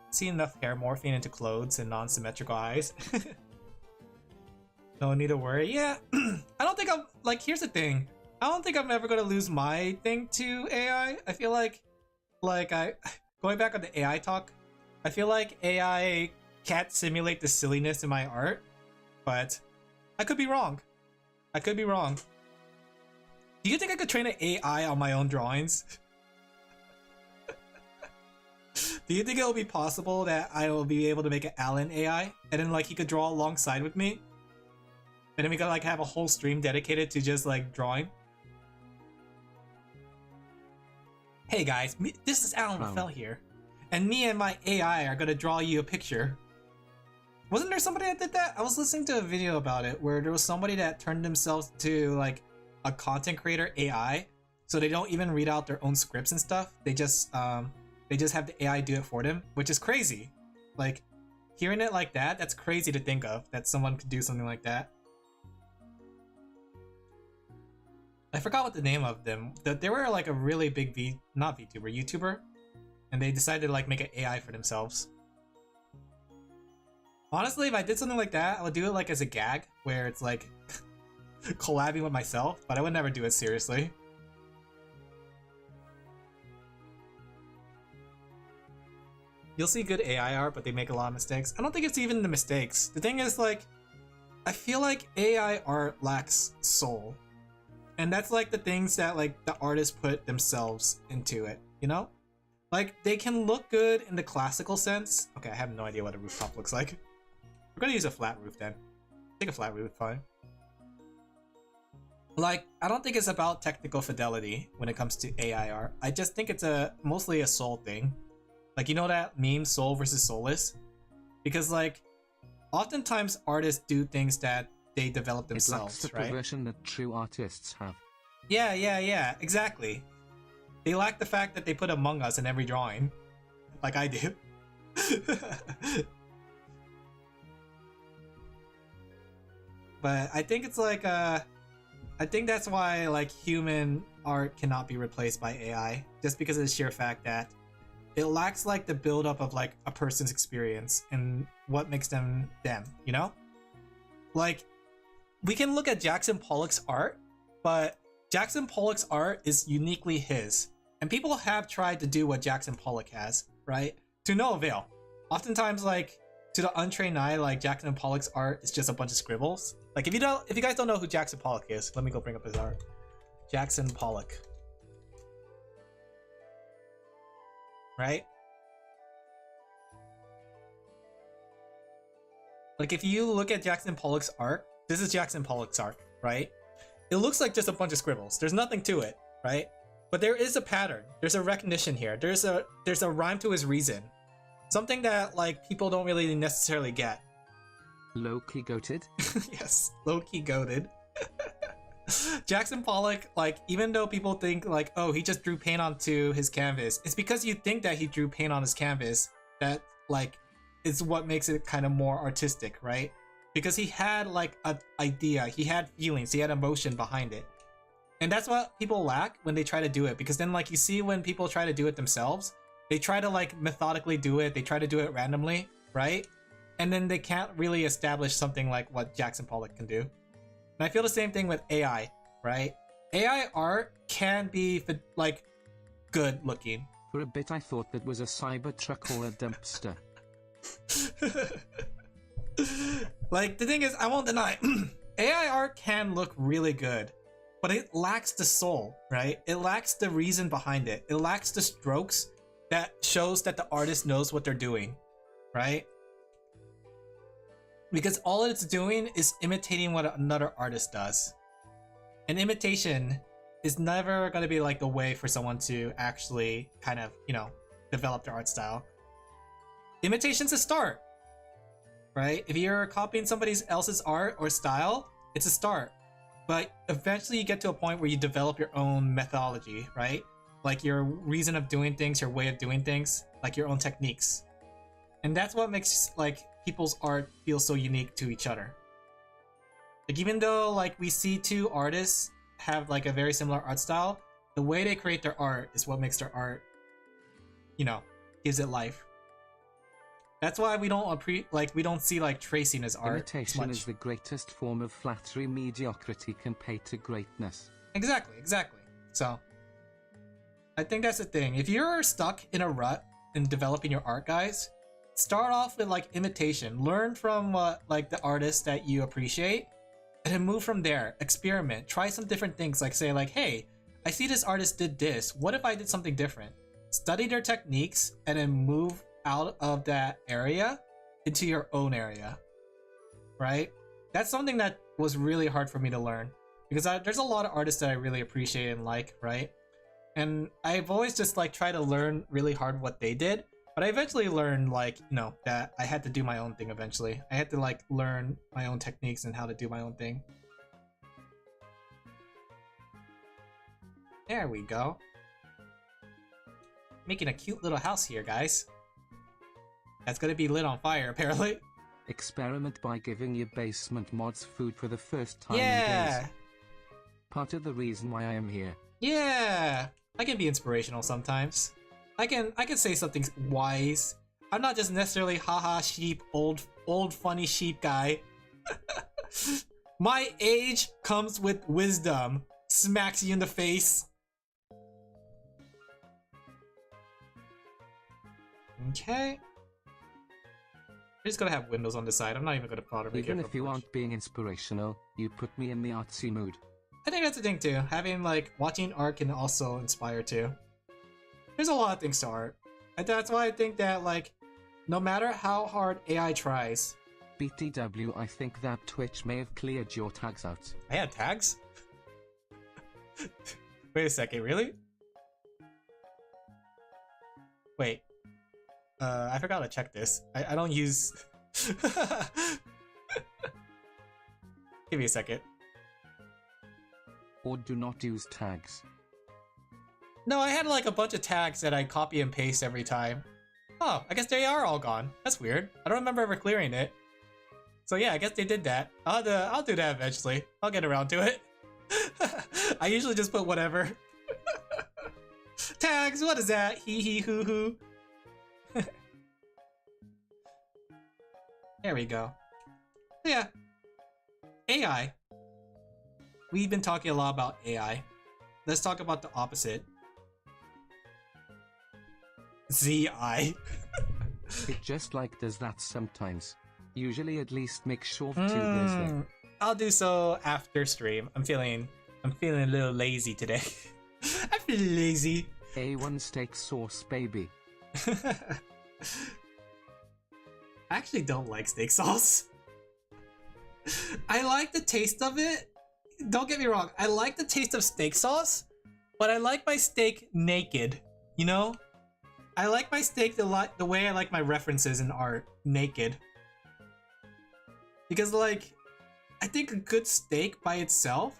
See enough hair morphing into clothes and non-symmetrical eyes. No need to worry. Yeah, I don't think I'm like, here's the thing. I don't think I'm ever gonna lose my thing to AI. I feel like going back on the AI talk, I feel like AI can't simulate the silliness in my art, but I could be wrong. I could be wrong. Do you think I could train an AI on my own drawings? Do you think it'll be possible that I will be able to make an Alin AI and then like he could draw alongside with me? And then we could like have a whole stream dedicated to just like drawing? Hey guys, this is Alin Laphel here. And me and my AI are gonna draw you a picture. Wasn't there somebody that did that? I was listening to a video about it where there was somebody that turned themselves to like a content creator AI, so they don't even read out their own scripts and stuff. They just they just have the AI do it for them, which is crazy. Like, hearing it like that, that's crazy to think of, that someone could do something like that. I forgot what the name of them. They were like a really big YouTuber, and they decided to like make an AI for themselves. Honestly, if I did something like that, I would do it like as a gag, where it's like collabing with myself, but I would never do it seriously. You'll see good AI art, but they make a lot of mistakes. I don't think it's even the mistakes. The thing is, like, I feel like AI art lacks soul. And that's like the things that like the artists put themselves into it, you know? Like, they can look good in the classical sense. Okay, I have no idea what a rooftop looks like. We're gonna use a flat roof then. I think a flat roof is fine. Like, I don't think it's about technical fidelity when it comes to AI art. I just think it's mostly a soul thing. Like, you know that meme, soul versus soulless? Because like, oftentimes artists do things that they develop themselves, it lacks the perversion that true artists have. Yeah, exactly. They lack the fact that they put Among Us in every drawing. Like I do. But I think it's like, I think that's why like human art cannot be replaced by AI. Just because of the sheer fact that it lacks like the build-up of like a person's experience and what makes them them, you know? Like, we can look at Jackson Pollock's art, but Jackson Pollock's art is uniquely his. And people have tried to do what Jackson Pollock has, right? To no avail. Oftentimes, like, to the untrained eye, like Jackson Pollock's art is just a bunch of scribbles. Like, if you guys don't know who Jackson Pollock is, let me go bring up his art. Jackson Pollock. Right? Like, if you look at Jackson Pollock's art, this is Jackson Pollock's art, right? It looks like just a bunch of scribbles. There's nothing to it, right? But there is a pattern. There's a recognition here. There's a rhyme to his reason. Something that like people don't really necessarily get. Low-key goated? Yes, low-key goated. Jackson Pollock, like, even though people think like, oh, he just drew paint onto his canvas, it's because you think that he drew paint on his canvas that like is what makes it kind of more artistic, right? Because he had like an idea, he had feelings, he had emotion behind it. And that's what people lack when they try to do it, because then like you see when people try to do it themselves, they try to like methodically do it, they try to do it randomly, right? And then they can't really establish something like what Jackson Pollock can do. And I feel the same thing with AI, right? AI art can be like good looking. For a bit I thought that was a Cybertruck or a dumpster. Like, the thing is, I won't deny, AI art can look really good, but it lacks the soul, right? It lacks the reason behind it. It lacks the strokes that shows that the artist knows what they're doing, right? Because all it's doing is imitating what another artist does. And imitation is never going to be like the way for someone to actually kind of, you know, develop their art style. Imitation's a start, right? If you're copying somebody else's art or style, it's a start. But eventually you get to a point where you develop your own methodology, right? Like your reason of doing things, your way of doing things, like your own techniques. And that's what makes like people's art feel so unique to each other. Like, even though like we see two artists have like a very similar art style, the way they create their art is what makes their art, you know, gives it life. That's why we don't see like tracing as art. Imitation is the greatest form of flattery mediocrity can pay to greatness. Exactly. So I think that's the thing. If you're stuck in a rut in developing your art, guys, start off with like imitation. Learn from like the artists that you appreciate, and then move from there. Experiment. Try some different things. Like say like, hey, I see this artist did this. What if I did something different? Study their techniques and then move out of that area into your own area, right? That's something that was really hard for me to learn, because there's a lot of artists that I really appreciate and like, right? And I've always just like tried to learn really hard what they did, but I eventually learned like, you know, that I had to do my own thing eventually. I had to like learn my own techniques and how to do my own thing. There we go. making a cute little house here, guys. That's gonna be lit on fire, apparently. Experiment by giving your basement mods food for the first time in days. Part of the reason why I am here. Yeah, I can be inspirational sometimes. I can say something wise. I'm not just necessarily haha sheep, old funny sheep guy. My age comes with wisdom. Smacks you in the face. Okay. I'm just gonna have windows on the side. I'm not even gonna bother. Even if you aren't being inspirational, you put me in the artsy mood. I think that's the thing too. Having like watching art can also inspire too. There's a lot of things to art, and that's why I think that like, no matter how hard AI tries. BTW, I think that Twitch may have cleared your tags out. I had tags? Wait a second, really? Wait. I forgot to check this. I don't use... Give me a second. Or do not use tags. No, I had like a bunch of tags that I copy and paste every time. Oh, I guess they are all gone. That's weird. I don't remember ever clearing it. So yeah, I guess they did that. I'll do that eventually. I'll get around to it. I usually just put whatever. Tags, what is that? Hee hee hoo hoo. There we go. Yeah. AI. We've been talking a lot about AI. Let's talk about the opposite. ZI. It just like does that sometimes. Usually at least make sure VTubers there. I'll do so after stream. I'm feeling a little lazy today. I feel lazy. A1 steak sauce, baby. I actually don't like steak sauce. I like the taste of it. Don't get me wrong. I like the taste of steak sauce, but I like my steak naked. You know? I like my steak the way I like my references in art. Naked. Because like, I think a good steak by itself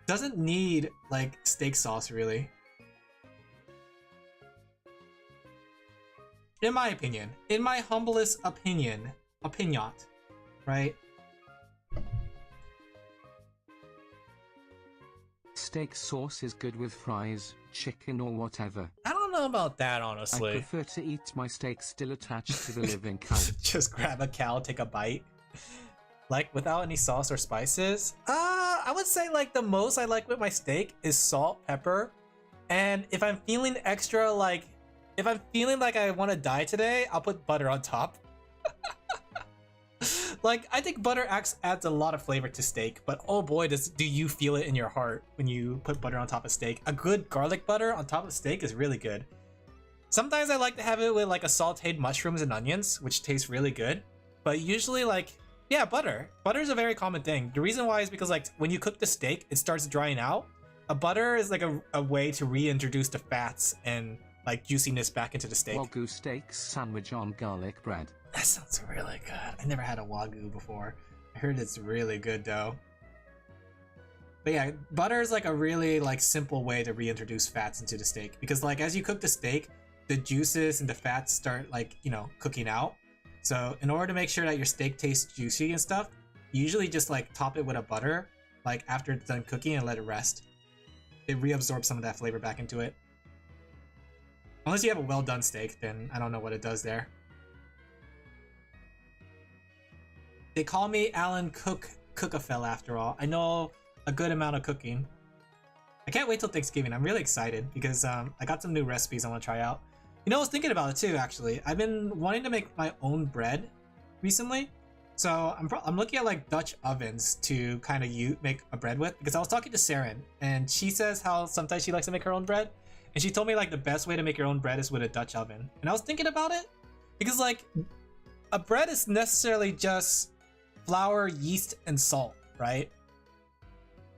doesn't need like steak sauce really. In my opinion. In my humblest opinion. Right? Steak sauce is good with fries, chicken or whatever. I don't know about that honestly. I prefer to eat my steak still attached to the living cow. Just grab a cow, take a bite. Like without any sauce or spices? I would say like the most I like with my steak is salt, pepper, and if I'm feeling extra like, if I'm feeling like I want to die today, I'll put butter on top. Like I think butter adds a lot of flavor to steak, but oh boy do you feel it in your heart when you put butter on top of steak. A good garlic butter on top of steak is really good. Sometimes I like to have it with like a sauteed mushrooms and onions, which tastes really good, but usually like, yeah, butter. Butter is a very common thing. The reason why is because like when you cook the steak, it starts drying out. A butter is like a way to reintroduce the fats and like juiciness back into the steak. Wagyu steak sandwich on garlic bread. That sounds really good. I never had a Wagyu before. I heard it's really good though. But yeah, butter is like a really like simple way to reintroduce fats into the steak, because like as you cook the steak, the juices and the fats start like, you know, cooking out. So in order to make sure that your steak tastes juicy and stuff, you usually just like top it with a butter like after it's done cooking and let it rest. It reabsorbs some of that flavor back into it. Unless you have a well done steak, then I don't know what it does there. They call me Alin Cookafel after all. I know a good amount of cooking. I can't wait till Thanksgiving. I'm really excited because I got some new recipes I want to try out. You know, I was thinking about it too, actually. I've been wanting to make my own bread recently. So I'm looking at like Dutch ovens to kind of make a bread with, because I was talking to Saren and she says how sometimes she likes to make her own bread. And she told me like the best way to make your own bread is with a Dutch oven. And I was thinking about it because like a bread is necessarily just flour, yeast, and salt, right?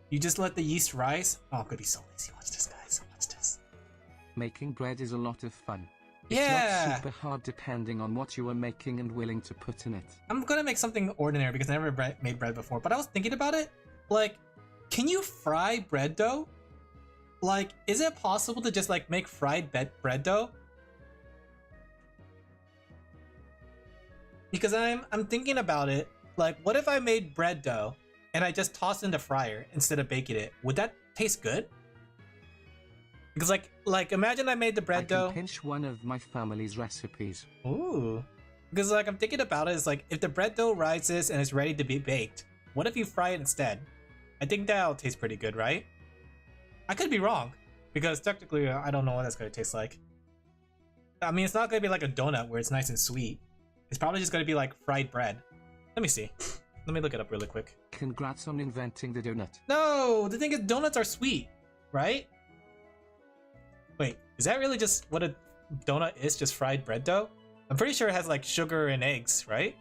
You just let the yeast rise. Oh, I'm gonna be so lazy. Watch this, guys. Watch this. Making bread is a lot of fun. It's yeah. not super hard depending on what you are making and willing to put in it. I'm gonna make something ordinary because I never made bread before, but I was thinking about it. Like, can you fry bread dough? Like, is it possible to just like make fried bread dough Because I'm thinking about it. Like, what if I made bread dough and I just tossed it in the fryer instead of baking it? Would that taste good? Because like imagine I made the bread dough. I can pinch one of my family's recipes. Ooh. Because like I'm thinking about it, is like if the bread dough rises and is ready to be baked, what if you fry it instead? I think that'll taste pretty good, right? I could be wrong, because technically I don't know what that's gonna taste like. I mean, it's not gonna be like a donut where it's nice and sweet. It's probably just gonna be like fried bread. Let me see. Let me look it up really quick. Congrats on inventing the donut. No, the thing is donuts are sweet, right? Wait, is that really just what a donut is? Just fried bread dough? I'm pretty sure it has like sugar and eggs, right?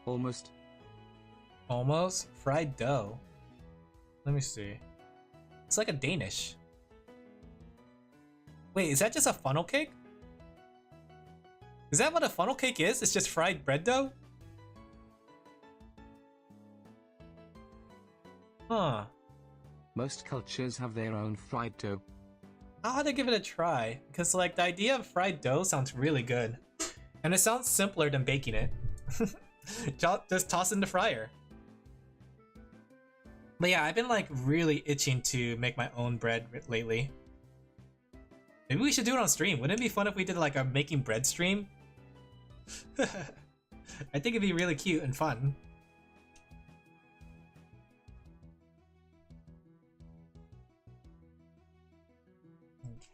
Almost. Almost? Fried dough. Let me see. It's like a Danish. Wait, is that just a funnel cake? Is that what a funnel cake is? It's just fried bread dough? Huh. Most cultures have their own fried dough. I'll have to give it a try, because like the idea of fried dough sounds really good. And it sounds simpler than baking it. Just toss it in the fryer. But yeah, I've been like really itching to make my own bread lately. Maybe we should do it on stream. Wouldn't it be fun if we did like a making bread stream? I think it'd be really cute and fun.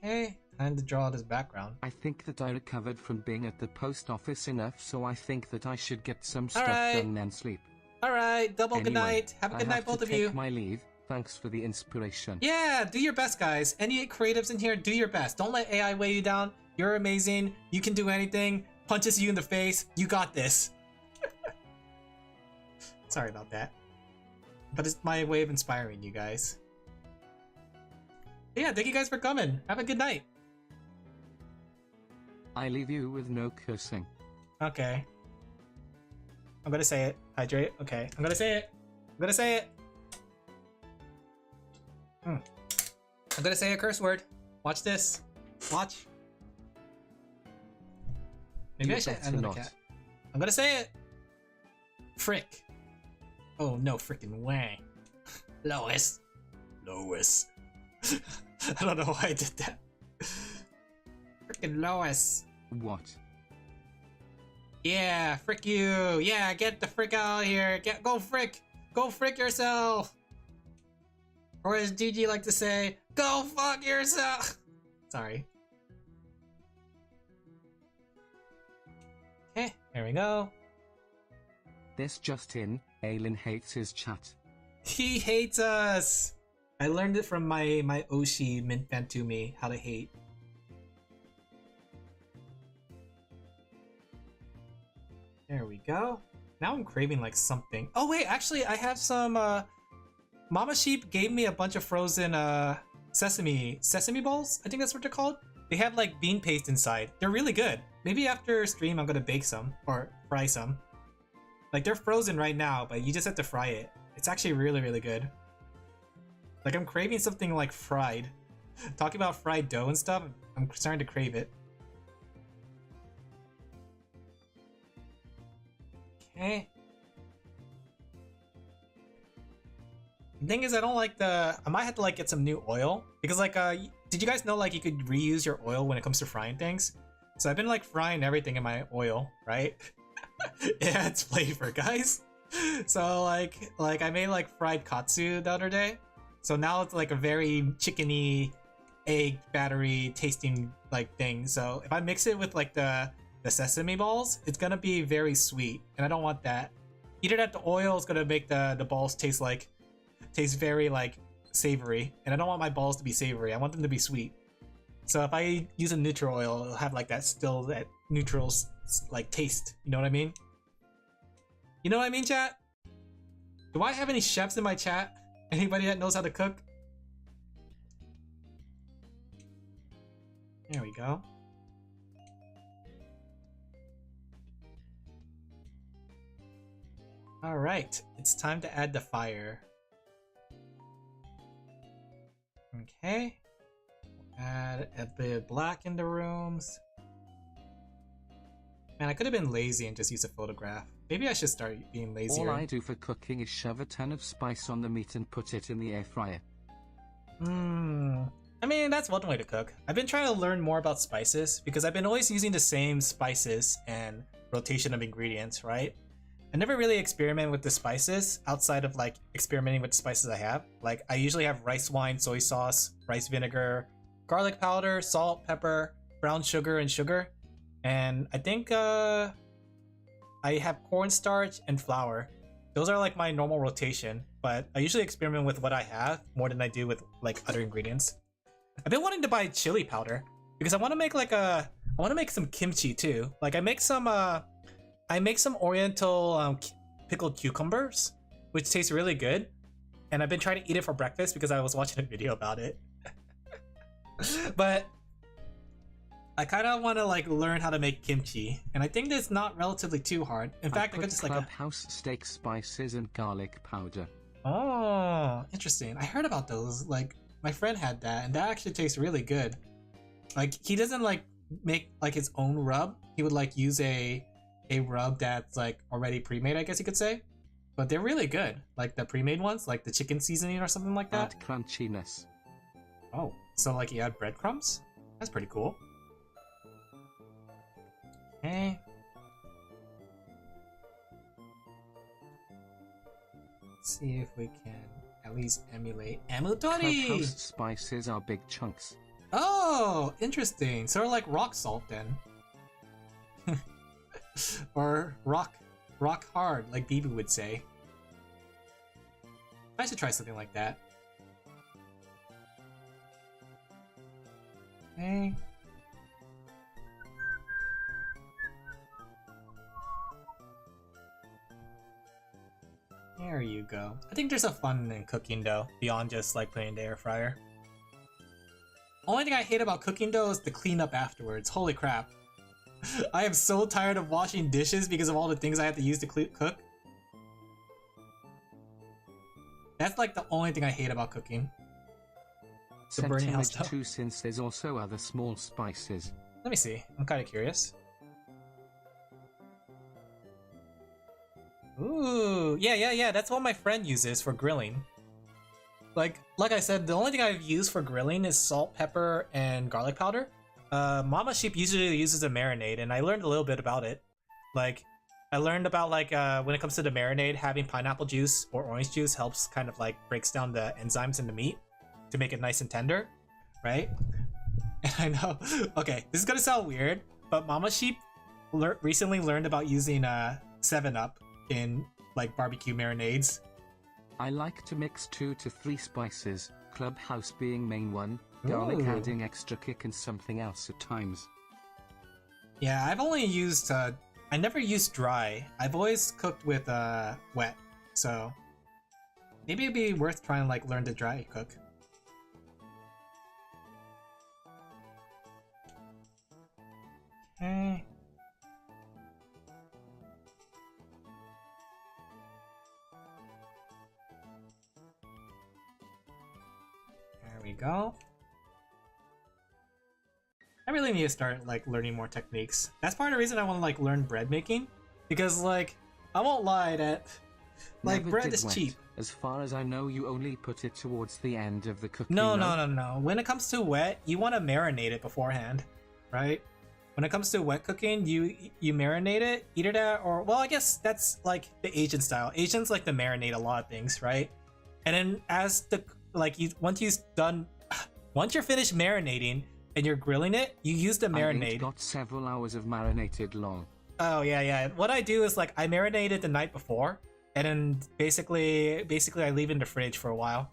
Okay, time to draw this background. I think that I recovered from being at the post office enough, so I think that I should get some stuff done and sleep. Alright, double Anyway, good night. Have a good night, both of you. I have to take my leave. Thanks for the inspiration. Yeah, do your best, guys. Any creatives in here, do your best. Don't let AI weigh you down. You're amazing. You can do anything. Punches you in the face. You got this. Sorry about that. But it's my way of inspiring you guys. Yeah, thank you guys for coming. Have a good night. I leave you with no cursing. Okay. I'm gonna say it. Hydrate. Okay. I'm gonna say it. I'm gonna say it. I'm gonna say a curse word. Watch this. Watch. Maybe I should add another cat. I'm gonna say it. Frick. Oh no frickin' way. Lois. Lois. I don't know why I did that. Frickin' Lois. What? Yeah, frick you. Yeah, get the frick out of here. Go frick. Go frick yourself. Or as GG like to say, go fuck yourself. Sorry. Okay, there we go. This just in, Alin hates his chat. He hates us. I learned it from my Oshi Mint Fantumi, how to hate. There we go. Now I'm craving like something. Oh wait, actually I have some Mama Sheep gave me a bunch of frozen sesame balls. I think that's what they're called. They have like bean paste inside. They're really good. Maybe after stream I'm gonna bake some or fry some. Like they're frozen right now, but you just have to fry it. It's actually really, really good. Like I'm craving something like fried. Talking about fried dough and stuff, I'm starting to crave it. Okay. The thing is, I don't like the. I might have to like get some new oil because like did you guys know like you could reuse your oil when it comes to frying things? So I've been like frying everything in my oil, right? It adds flavor, guys. So like I made like fried katsu the other day. So now it's like a very chickeny, egg battery tasting like thing. So if I mix it with like the sesame balls, it's gonna be very sweet, and I don't want that. Either that the oil is gonna make the balls taste very like savory, and I don't want my balls to be savory. I want them to be sweet. So if I use a neutral oil, it'll have like that neutral like taste. You know what I mean? You know what I mean, chat? Do I have any chefs in my chat? Anybody that knows how to cook? There we go. Alright, it's time to add the fire. Okay. Add a bit of black in the rooms. Man, I could have been lazy and just used a photograph. Maybe I should start being lazier. All I do for cooking is shove a ton of spice on the meat and put it in the air fryer. I mean, that's one way to cook. I've been trying to learn more about spices because I've been always using the same spices and rotation of ingredients, right? I never really experiment with the spices outside of like experimenting with the spices I have. Like I usually have rice wine, soy sauce, rice vinegar, garlic powder, salt, pepper, brown sugar, and sugar. And I think I have cornstarch and flour. Those are like my normal rotation, but I usually experiment with what I have more than I do with like other ingredients. I've been wanting to buy chili powder because I want to make like I want to make some kimchi too. Like I make some oriental pickled cucumbers, which tastes really good. And I've been trying to eat it for breakfast because I was watching a video about it. But I kind of want to like learn how to make kimchi, and I think it's not relatively too hard. In fact, I could just like clubhouse steak spices and garlic powder. Oh, interesting. I heard about those. Like my friend had that, and that actually tastes really good. Like he doesn't like make like his own rub. He would like use a rub that's like already pre-made, I guess you could say. But they're really good. Like the pre-made ones, like the chicken seasoning or something like that. Add crunchiness. Oh, so like you add breadcrumbs? That's pretty cool. Okay. Let's see if we can at least emulate Amutori! Clubhouse spices are big chunks. Oh, interesting. Sort of like rock salt then. Or rock hard, like Bibi would say. I should try something like that. Okay. There you go. I think there's a fun in cooking though, beyond just like putting in the air fryer. Only thing I hate about cooking though is the cleanup afterwards. Holy crap. I am so tired of washing dishes because of all the things I have to use to cook. That's like the only thing I hate about cooking. The burning house stuff. Too, since there's also other small spices. Let me see. I'm kind of curious. Ooh, yeah. That's what my friend uses for grilling. Like I said, the only thing I've used for grilling is salt, pepper, and garlic powder. Mama Sheep usually uses a marinade, and I learned a little bit about it. Like, I learned about like when it comes to the marinade, having pineapple juice or orange juice helps kind of like breaks down the enzymes in the meat to make it nice and tender, right? And I know, okay, this is gonna sound weird, but Mama Sheep recently learned about using 7-Up in like barbecue marinades. I like to mix 2 to 3 spices, clubhouse being main one, garlic adding extra kick and something else at times. Yeah, I've only used, I never used dry. I've always cooked with wet, so maybe it'd be worth trying to like learn to dry cook. Okay. There we go. I really need to start like learning more techniques. That's part of the reason I want to like learn bread making, because like I won't lie that like bread is cheap. As far as I know, you only put it towards the end of the cooking. No. When it comes to wet, you want to marinate it beforehand, right? When it comes to wet cooking, you marinate it, either that or, well, I guess that's like the Asian style. Asians like to marinate a lot of things, right? And then as the once you're finished marinating and you're grilling it, you use the marinade. It got several hours of marinated long. Oh yeah. What I do is like I marinate it the night before, and then basically I leave it in the fridge for a while.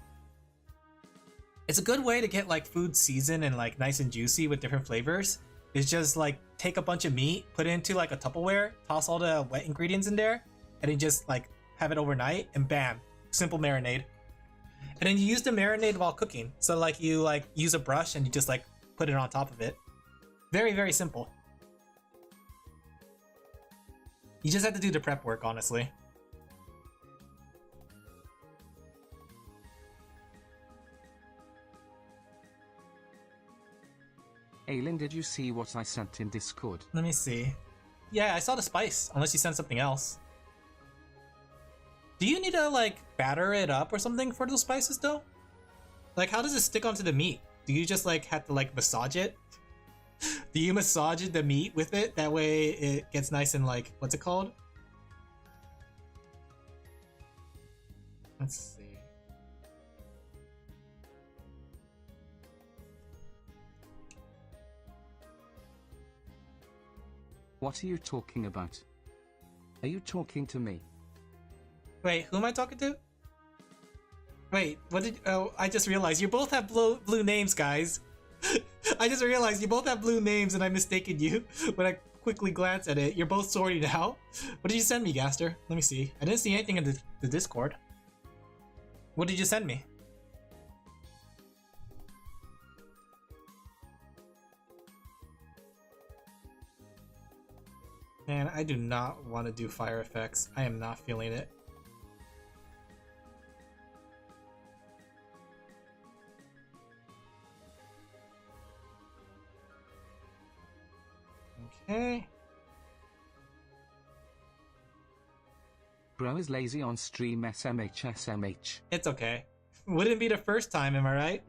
It's a good way to get like food seasoned and like nice and juicy with different flavors. Is just like take a bunch of meat, put it into like a Tupperware, toss all the wet ingredients in there, and then just like have it overnight, and bam, simple marinade. And then you use the marinade while cooking. So like you like use a brush and you just like put it on top of it. Very, very simple. You just have to do the prep work, honestly. Alin, did you see what I sent in Discord? Let me see. Yeah, I saw the spice, unless you sent something else. Do you need to, like, batter it up or something for those spices, though? Like, how does it stick onto the meat? Do you just, like, have to, like, massage it? Do you massage the meat with it? That way it gets nice and, like, what's it called? Let's see. What are you talking about? Are you talking to me? Wait, who am I talking to? Wait, what did... Oh, I just realized you both have blue names, guys. I just realized you both have blue names and I mistaken you when I quickly glanced at it. You're both sorted out. What did you send me, Gaster? Let me see. I didn't see anything in the Discord. What did you send me? Man, I do not want to do fire effects. I am not feeling it. Okay. Bro is lazy on stream SMH. It's okay. Wouldn't be the first time, am I right?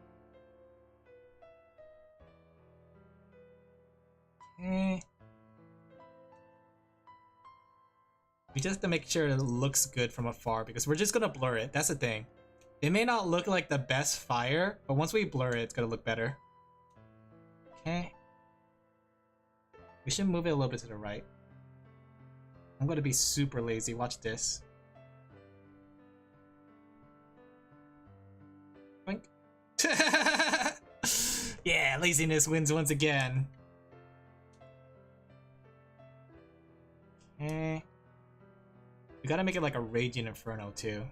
Okay. We just have to make sure it looks good from afar because we're just gonna blur it. That's the thing. It may not look like the best fire, but once we blur it, it's gonna look better. Okay. We should move it a little bit to the right. I'm gonna be super lazy. Watch this. Boink. Yeah, laziness wins once again. Okay. We gotta make it like a raging inferno too.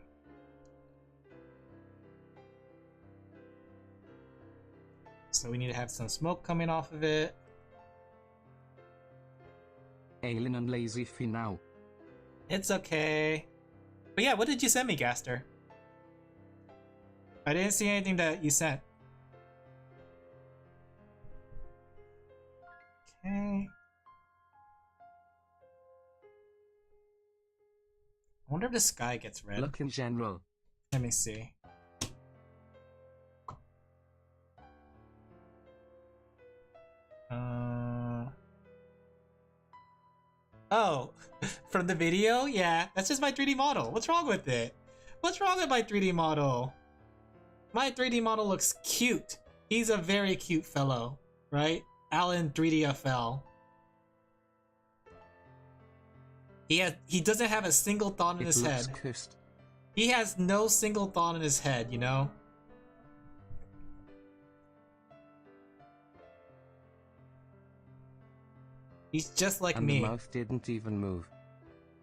So we need to have some smoke coming off of it. Alien and lazy for now. It's okay. But yeah, what did you send me, Gaster? I didn't see anything that you sent. Okay. I wonder if the sky gets red. Look in general. Let me see. Oh, from the video? Yeah, that's just my 3D model. What's wrong with it? What's wrong with my 3D model? My 3D model looks cute. He's a very cute fellow, right? Alin 3DFL. He doesn't have a single thought in his head. Cursed. He has no single thought in his head, you know? He's just like me. And the mouth didn't even move.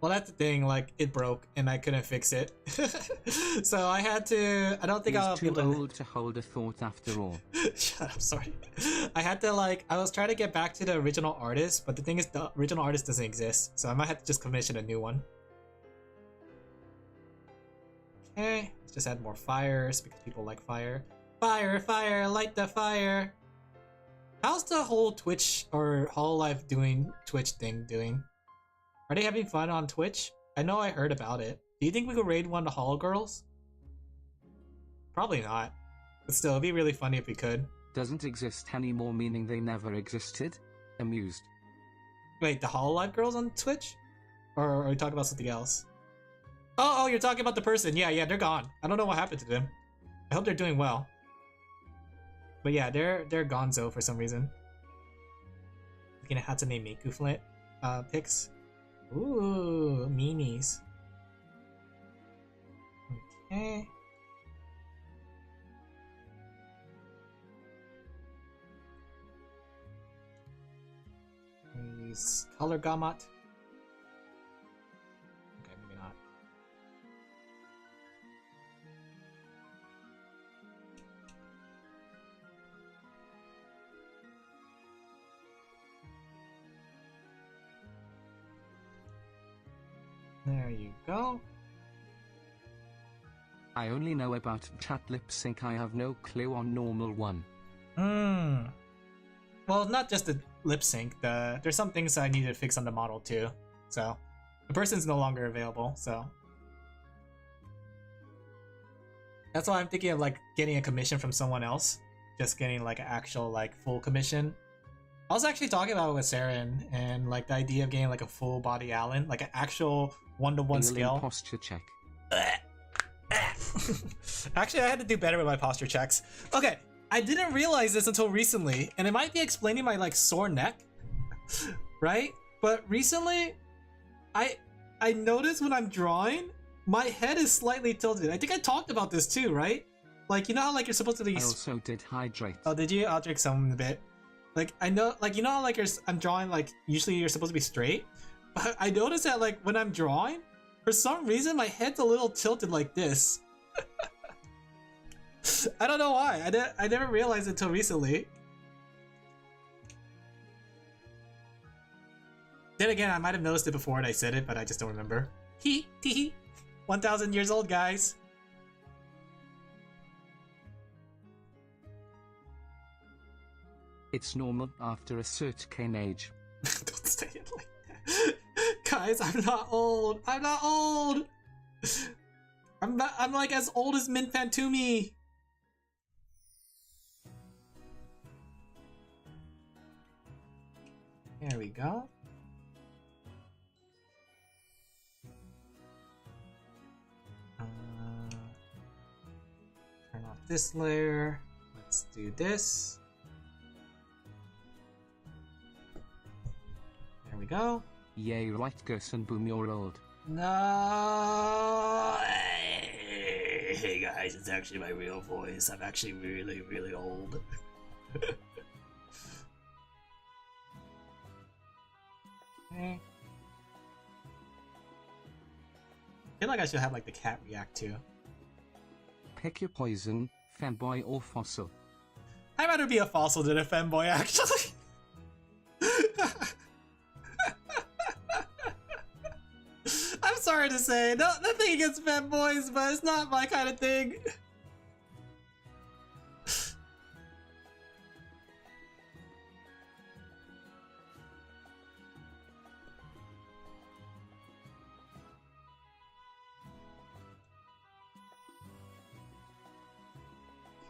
Well, that's the thing, like, it broke and I couldn't fix it. So I had to... I don't think I'll be too old to hold a thought after all. Shut up, sorry. I had to, like... I was trying to get back to the original artist, but the thing is the original artist doesn't exist. So I might have to just commission a new one. Okay, let's just add more fires because people like fire. Fire, fire, light the fire! How's the whole Twitch or Hololive doing Twitch thing doing? Are they having fun on Twitch? I know I heard about it. Do you think we could raid one of the Holo Girls? Probably not. But still, it'd be really funny if we could. Doesn't exist anymore, meaning they never existed? Amused. Wait, the Hololive Girls on Twitch? Or are you talking about something else? Oh, you're talking about the person. Yeah, they're gone. I don't know what happened to them. I hope they're doing well. But yeah, they're gonzo for some reason. Looking at Hatsune Miku Flint pics. Ooh, meanies. Okay. Use color gamut. Okay, maybe not. There you go. I only know about chat lip sync. I have no clue on normal one. Well, not just the lip sync. There's some things I need to fix on the model too. So the person's no longer available. So that's why I'm thinking of like getting a commission from someone else. Just getting like an actual like full commission. I was actually talking about it with Sarah and like the idea of getting like a full body Alin, like an actual 1-to-1 scale. Posture check. Actually, I had to do better with my posture checks. Okay, I didn't realize this until recently, and it might be explaining my like sore neck, right? But recently, I noticed when I'm drawing, my head is slightly tilted. I think I talked about this too, right? Like, you know how like you're supposed to be... I also did hydrate. Oh, did you? I'll drink some in a bit. Like, I know, like, you know how like I'm drawing, like, usually you're supposed to be straight? But I noticed that like when I'm drawing, for some reason my head's a little tilted like this. I don't know why. I never realized it until recently. Then again, I might have noticed it before and I said it, but I just don't remember. Hee hee. 1,000 years old, guys. It's normal after a certain age. Don't say it like that. Guys, I'm not old. I'm not old. I'm like as old as Min Fantumi. There we go. Turn off this layer. Let's do this. There we go. Yay, right, Gus and Boom, you're old. No. Hey guys, it's actually my real voice. I'm actually really, really old. Okay. I feel like I should have like the cat react too. Pick your poison, femboy or fossil. I'd rather be a fossil than a femboy, actually. I'm sorry to say, nothing against femboys, but it's not my kind of thing.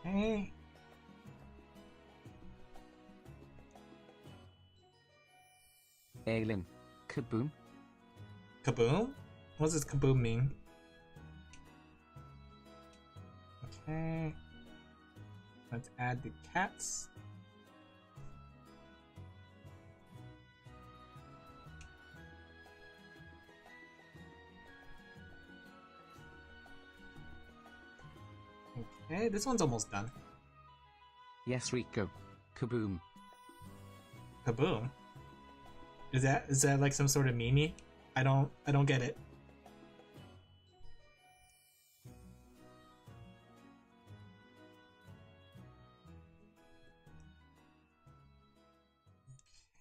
Okay. Alin. Kaboom. Kaboom? What does this kaboom mean? Okay. Let's add the cats. Okay, this one's almost done. Yes, Rico. Kaboom. Kaboom? Is that like some sort of meme? I don't get it.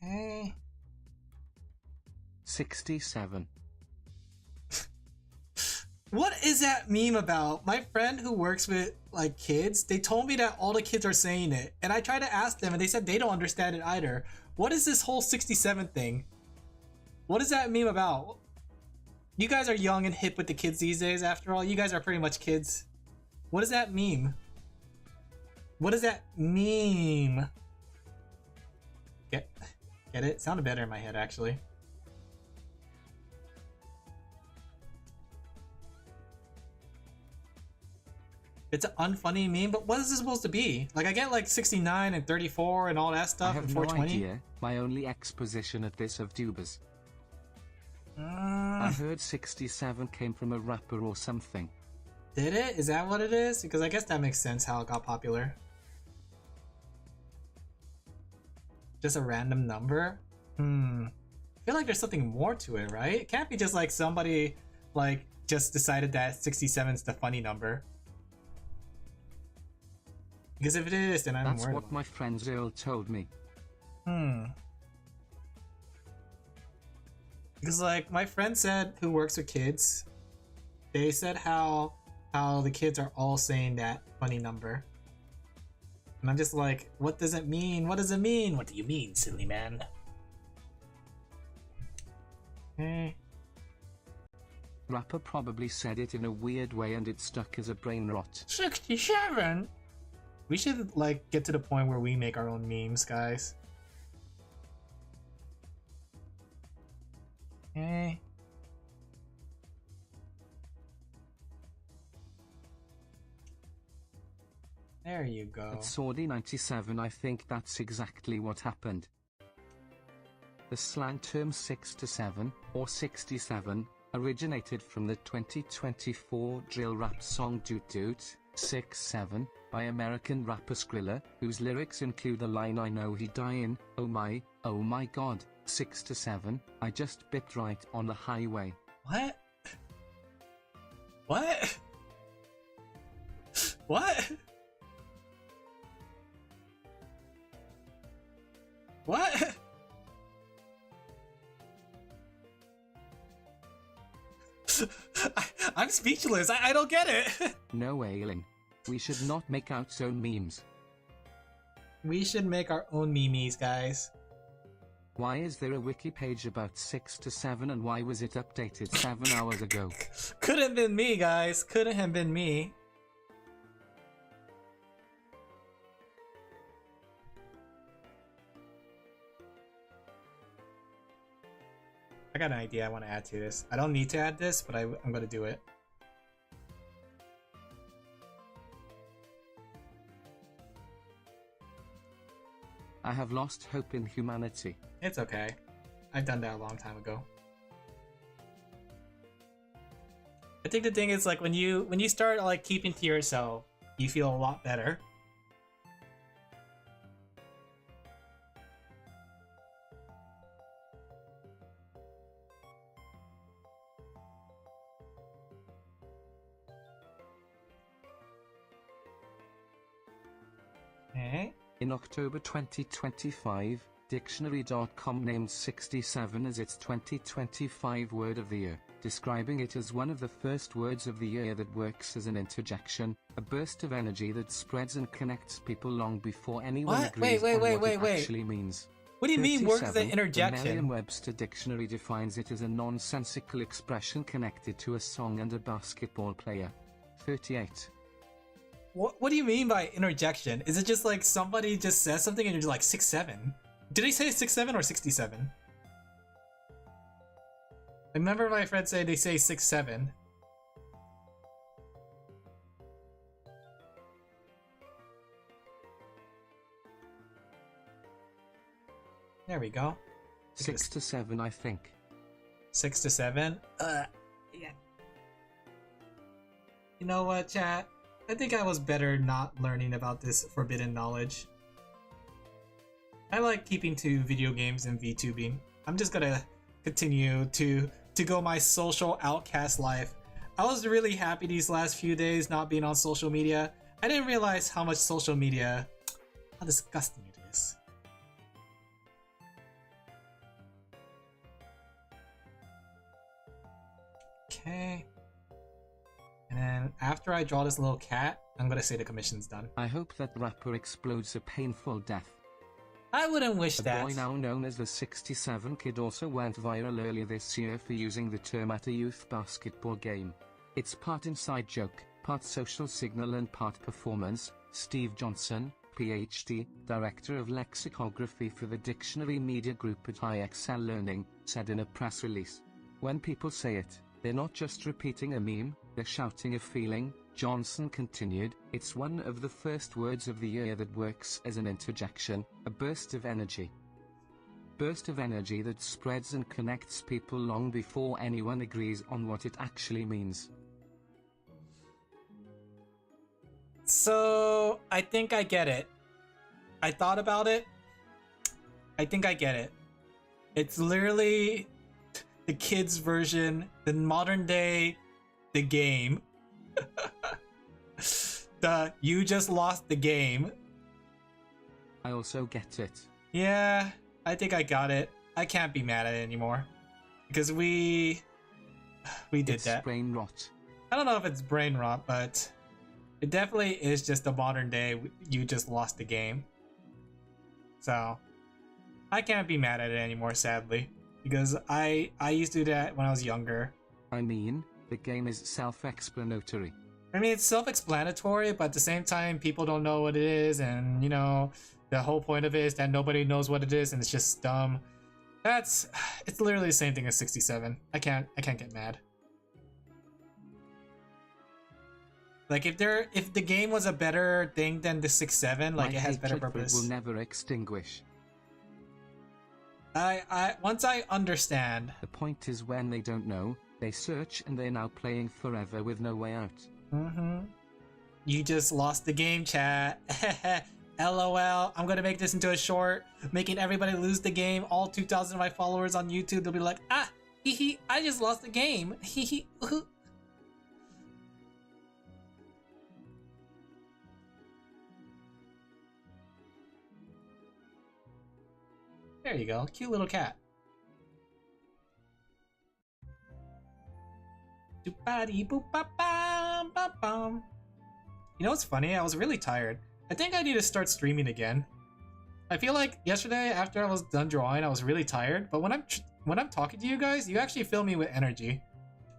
Okay. 67. What is that meme about? My friend who works with like kids, they told me that all the kids are saying it, and I tried to ask them and they said they don't understand it either. What is this whole 67 thing? What is that meme about? You guys are young and hip with the kids these days, after all. You guys are pretty much kids. What is that meme? What is that meme? Get it? Sounded better in my head, actually. It's an unfunny meme, but what is this supposed to be? Like, I get like 69 and 34 and all that stuff and 420. I have no idea. My only exposition at this of tubers. I heard 67 came from a rapper or something. Did it? Is that what it is? Because I guess that makes sense how it got popular. Just a random number? I feel like there's something more to it, right? It can't be just like somebody like just decided that 67 is the funny number. Because if it is, then I'm worried. That's what my friend Earl told me. Because like my friend said, who works with kids, they said how the kids are all saying that funny number. And I'm just like, what does it mean? What does it mean? What do you mean, silly man? Okay. Rapper probably said it in a weird way and it stuck as a brain rot. 67? We should, like, get to the point where we make our own memes, guys. Okay. There you go. At Sordy97, I think that's exactly what happened. The slang term 6 to 7, or 67, originated from the 2024 drill rap song Doot Doot, 6-7, by American rapper Skrilla, whose lyrics include the line I know he dying, oh my god, 6 to 7, I just bit right on the highway. What? What? What? What? I'm speechless. I don't get it. No, Alin. We should not make our own memes. We should make our own memes, guys. Why is there a wiki page about 6 to 7 and why was it updated 7 hours ago? Couldn't have been me, guys. Couldn't have been me. I got an idea I want to add to this. I don't need to add this, but I'm going to do it. I have lost hope in humanity. It's okay. I've done that a long time ago. I think the thing is, like, when you start, like, keeping to yourself, you feel a lot better. Okay. In October 2025, Dictionary.com named 67 as its 2025 word of the year, describing it as one of the first words of the year that works as an interjection, a burst of energy that spreads and connects people long before anyone agrees on what it actually means. What do you mean works as an interjection? The Merriam-Webster dictionary defines it as a nonsensical expression connected to a song and a basketball player. 38. What do you mean by interjection? Is it just like somebody just says something and you're just like 6-7? Did they say 6-7 or 67? I remember my friends say they say 6-7. There we go. 6 to 7, I think. 6 to 7? Yeah. You know what, chat? I think I was better not learning about this forbidden knowledge. I like keeping to video games and VTubing. I'm just gonna continue to go my social outcast life. I was really happy these last few days not being on social media. I didn't realize how much social media, how disgusting it is. Okay. And then after I draw this little cat, I'm gonna say the commission's done. I hope that rapper explodes a painful death. I wouldn't wish that. A boy now known as the 67 Kid also went viral earlier this year for using the term at a youth basketball game. It's part inside joke, part social signal and part performance. Steve Johnson, PhD, Director of Lexicography for the Dictionary Media Group at IXL Learning, said in a press release. When people say it, they're not just repeating a meme, they're shouting a feeling. Johnson continued, it's one of the first words of the year that works as an interjection, a burst of energy. Burst of energy that spreads and connects people long before anyone agrees on what it actually means. So, I think I get it. I thought about it. I think I get it. It's literally the kids' version, the modern day, the game. You just lost the game. I also get it. Yeah, I think I got it. I can't be mad at it anymore. Because we did it's that. Brain rot. I don't know if it's brain rot, but It definitely is just a modern day. You just lost the game. So I can't be mad at it anymore, sadly, because I used to do that when I was younger. I mean, the game is self-explanatory. I mean, it's self-explanatory, but at the same time, people don't know what it is, and you know, the whole point of it is that nobody knows what it is, and it's just dumb. It's literally the same thing as 67. I can't get mad. Like if the game was a better thing than the 6-7, like it has better purpose. Will never extinguish. Once I understand. The point is when they don't know, they search and they're now playing forever with no way out. You just lost the game, chat. LOL. I'm gonna make this into a short, making everybody lose the game. All 2,000 of my followers on YouTube, they'll be like, ah, hee, I just lost the game. Hee. There you go, cute little cat. You know what's funny? I was really tired. I think I need to start streaming again. I feel like yesterday after I was done drawing, I was really tired. But when I'm talking to you guys, you actually fill me with energy.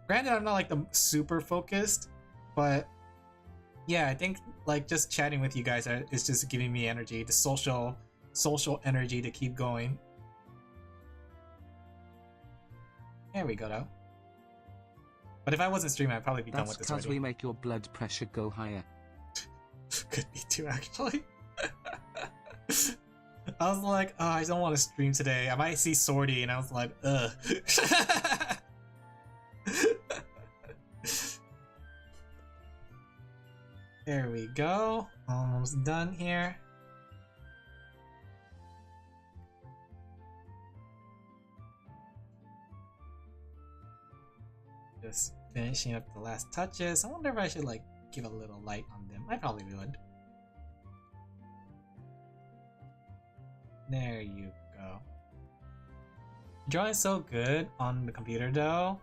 Granted, I'm not like the super focused, but yeah, I think like just chatting with you guys is just giving me energy, the social energy to keep going. There we go, though. But if I wasn't streaming, I'd probably be done with this already. That's because we make your blood pressure go higher. Could be too, actually. I was like, oh, I don't want to stream today. I might see Swordy, and I was like, ugh. There we go. Almost done here. Just finishing up the last touches. I wonder if I should like give a little light on them. I probably would. There you go. Drawing so good on the computer though.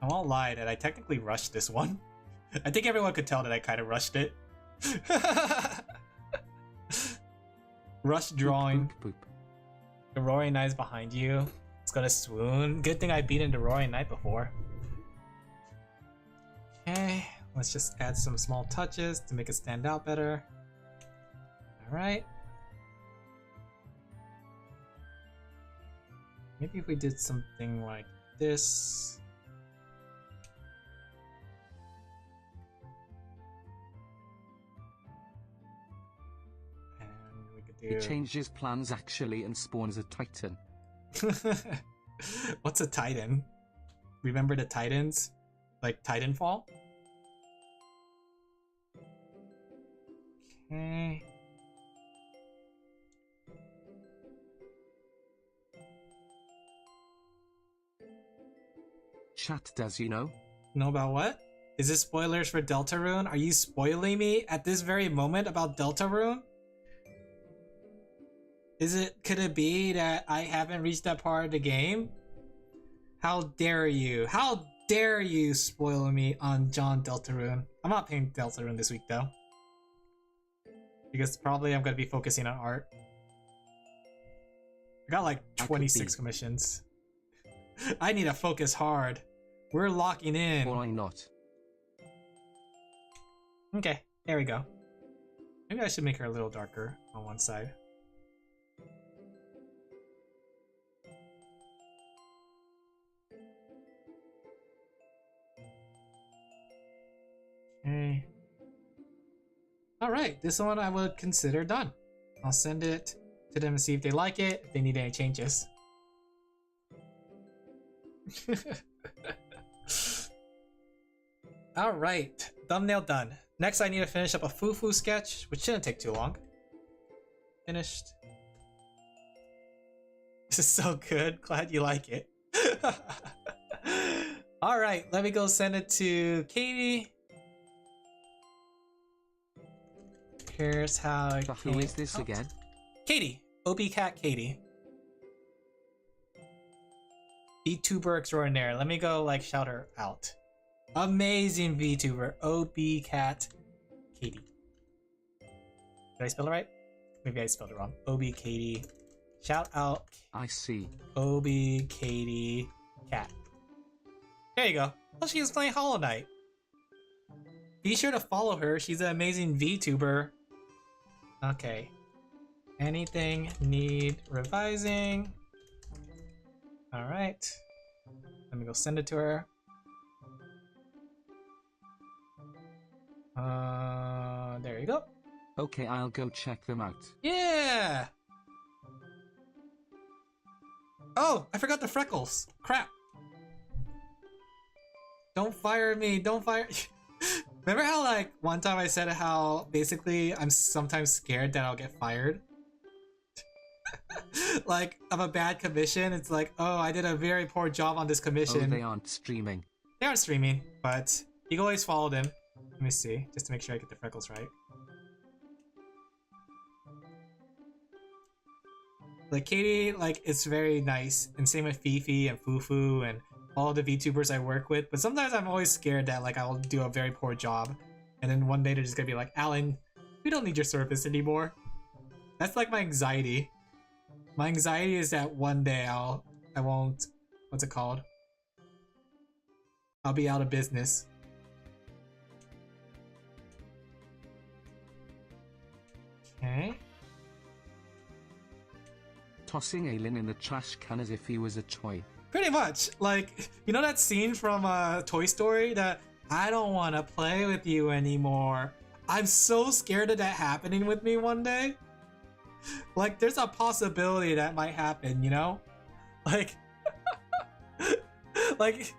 I won't lie that I technically rushed this one. I think everyone could tell that I kind of rushed it. Rush drawing. Boop. The roaring knight's behind you. It's gonna swoon. Good thing I beat the roaring knight before. Okay, let's just add some small touches to make it stand out better. Alright. Maybe if we did something like this. And we could do... He changes plans actually and spawns a titan. What's a titan? Remember the titans? Like Titanfall? Okay. Chat, does you know? Know about what? Is this spoilers for Deltarune? Are you spoiling me at this very moment about Deltarune? Could it be that I haven't reached that part of the game? How dare you? How dare you spoil me on John Deltarune? I'm not playing Deltarune this week though. Because probably I'm gonna be focusing on art. I got like 26 commissions. I need to focus hard. We're locking in. Why not? Okay, there we go. Maybe I should make her a little darker on one side. Okay. Alright, this one I would consider done. I'll send it to them and see if they like it, if they need any changes. Alright, thumbnail done. Next I need to finish up a Fufu sketch, which shouldn't take too long. Finished. This is so good, glad you like it. Alright, let me go send it to Katie. Here's how it Who is this again? Katie. OB Cat Katie. VTuber extraordinaire. Let me go like shout her out. Amazing VTuber. OB Cat Katie. Did I spell it right? Maybe I spelled it wrong. OB Katie. Shout out. I see. OB Katie Cat. There you go. Oh, she was playing Hollow Knight. Be sure to follow her. She's an amazing VTuber. Okay. Anything need revising? Alright. Let me go send it to her. There you go. Okay, I'll go check them out. Yeah! Oh, I forgot the freckles. Crap. Don't fire me. Don't fire. Remember how, like, one time I said how basically I'm sometimes scared that I'll get fired? Like, of a bad commission. It's like, oh, I did a very poor job on this commission. Oh, they aren't streaming. They aren't streaming, but you can always follow them. Let me see, just to make sure I get the freckles right. Like, Katie, like, it's very nice, and same with Fifi and Fufu and all the VTubers I work with, but sometimes I'm always scared that, like, I'll do a very poor job, and then one day they're just gonna be like, Alin, we don't need your service anymore. That's like my anxiety. My anxiety is that one day I won't, what's it called? I'll be out of business. Okay. Tossing Alin in the trash can as if he was a toy. Pretty much. Like, you know that scene from Toy Story that I don't want to play with you anymore. I'm so scared of that happening with me one day. Like, there's a possibility that might happen, you know? Like, like,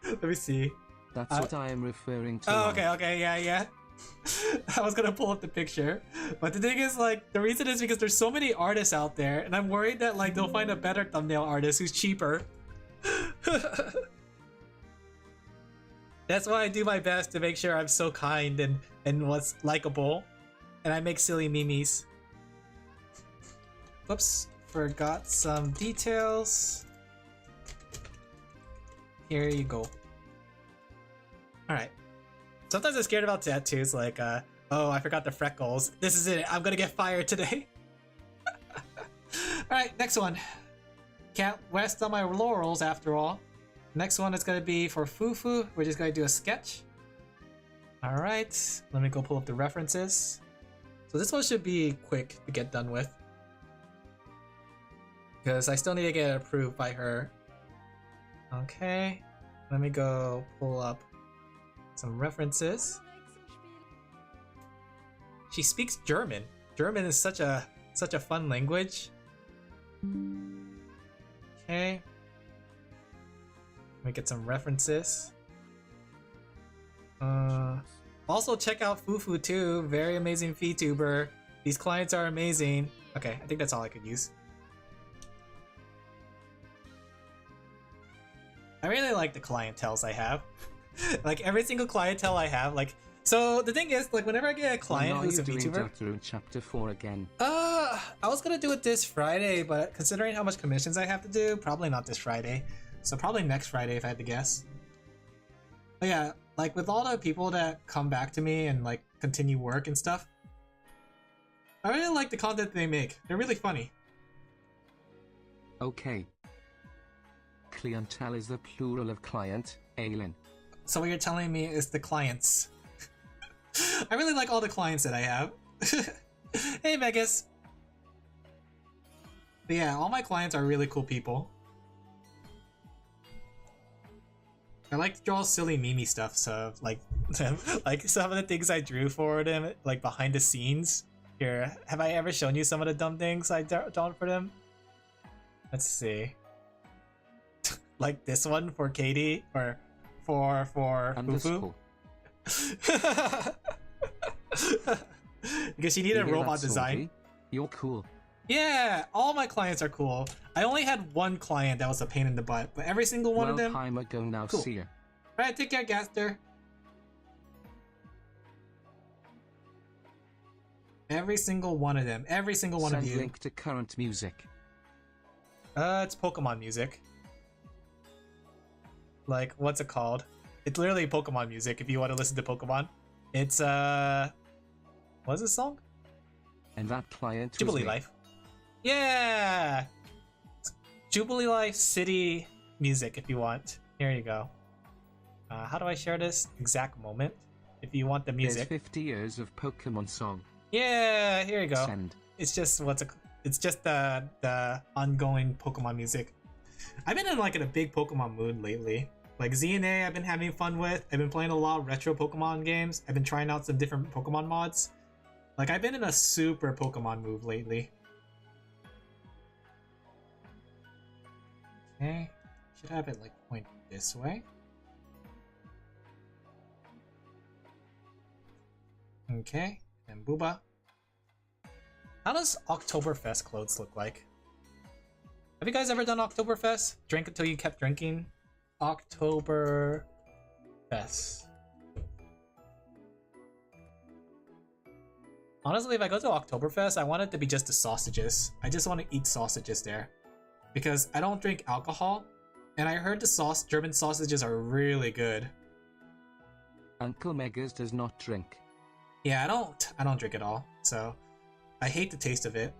let me see. That's what I am referring to. Oh, okay, yeah. I was gonna pull up the picture, but the thing is, like, the reason is because there's so many artists out there, and I'm worried that, like, they'll find a better thumbnail artist who's cheaper. That's why I do my best to make sure I'm so kind and what's likable, and I make silly memes. Whoops, forgot some details. Here you go. Alright. Sometimes I'm scared about tattoos, like, oh, I forgot the freckles. This is it, I'm gonna get fired today. Alright, next one. Can't rest on my laurels after all. Next one is gonna be for Fufu. We're just gonna do a sketch. Alright, let me go pull up the references. So this one should be quick to get done with, because I still need to get it approved by her. Okay, let me go pull up some references. She speaks German. German is such a fun language. Okay. Let me get some references. Also check out Fufu too. Very amazing VTuber. These clients are amazing. Okay, I think that's all I could use. I really like the clienteles I have. Like, every single clientele I have, like, so the thing is, like, whenever I get a client who's a VTuber, doing chapter 4 again. I was gonna do it this Friday, but considering how much commissions I have to do, probably not this Friday. So probably next Friday if I had to guess. But yeah, like, with all the people that come back to me and, like, continue work and stuff, I really like the content they make. They're really funny. Okay. Clientele is the plural of client, Alin. So what you're telling me is the clients. I really like all the clients that I have. Hey, Megas. But yeah, all my clients are really cool people. I like to draw silly meme stuff, so like, like some of the things I drew for them, like behind the scenes. Here, have I ever shown you some of the dumb things I drawn for them? Let's see. Like this one for Katie, or for Fufu. Because she needed a robot design. You're cool. Yeah, all my clients are cool. I only had one client that was a pain in the butt, but every single one of them. Time ago now, cool. See ya. Alright, take care, Gaster. Every single one of them. Every single one of you. Send link to current music. It's Pokemon music. Like, what's it called? It's literally Pokemon music if you want to listen to Pokemon. It's what's this song? And that client Jubilee Life. Yeah! Jubilee Life City music if you want. Here you go. How do I share this exact moment? If you want the music. There's 50 years of Pokemon song. Yeah, here you go. Send. It's just it's just the ongoing Pokemon music. I've been in like a big Pokemon mood lately. Like ZNA I've been having fun with. I've been playing a lot of retro Pokemon games. I've been trying out some different Pokemon mods. Like I've been in a super Pokemon mood lately. Okay. Should have it like point this way. Okay, and Booba. How does Oktoberfest clothes look like? Have you guys ever done Oktoberfest? Drink until you kept drinking? Oktoberfest. Honestly, if I go to Oktoberfest, I want it to be just the sausages. I just want to eat sausages there. Because I don't drink alcohol, and I heard the German sausages are really good. Uncle Megas does not drink. Yeah, I don't drink at all, so I hate the taste of it.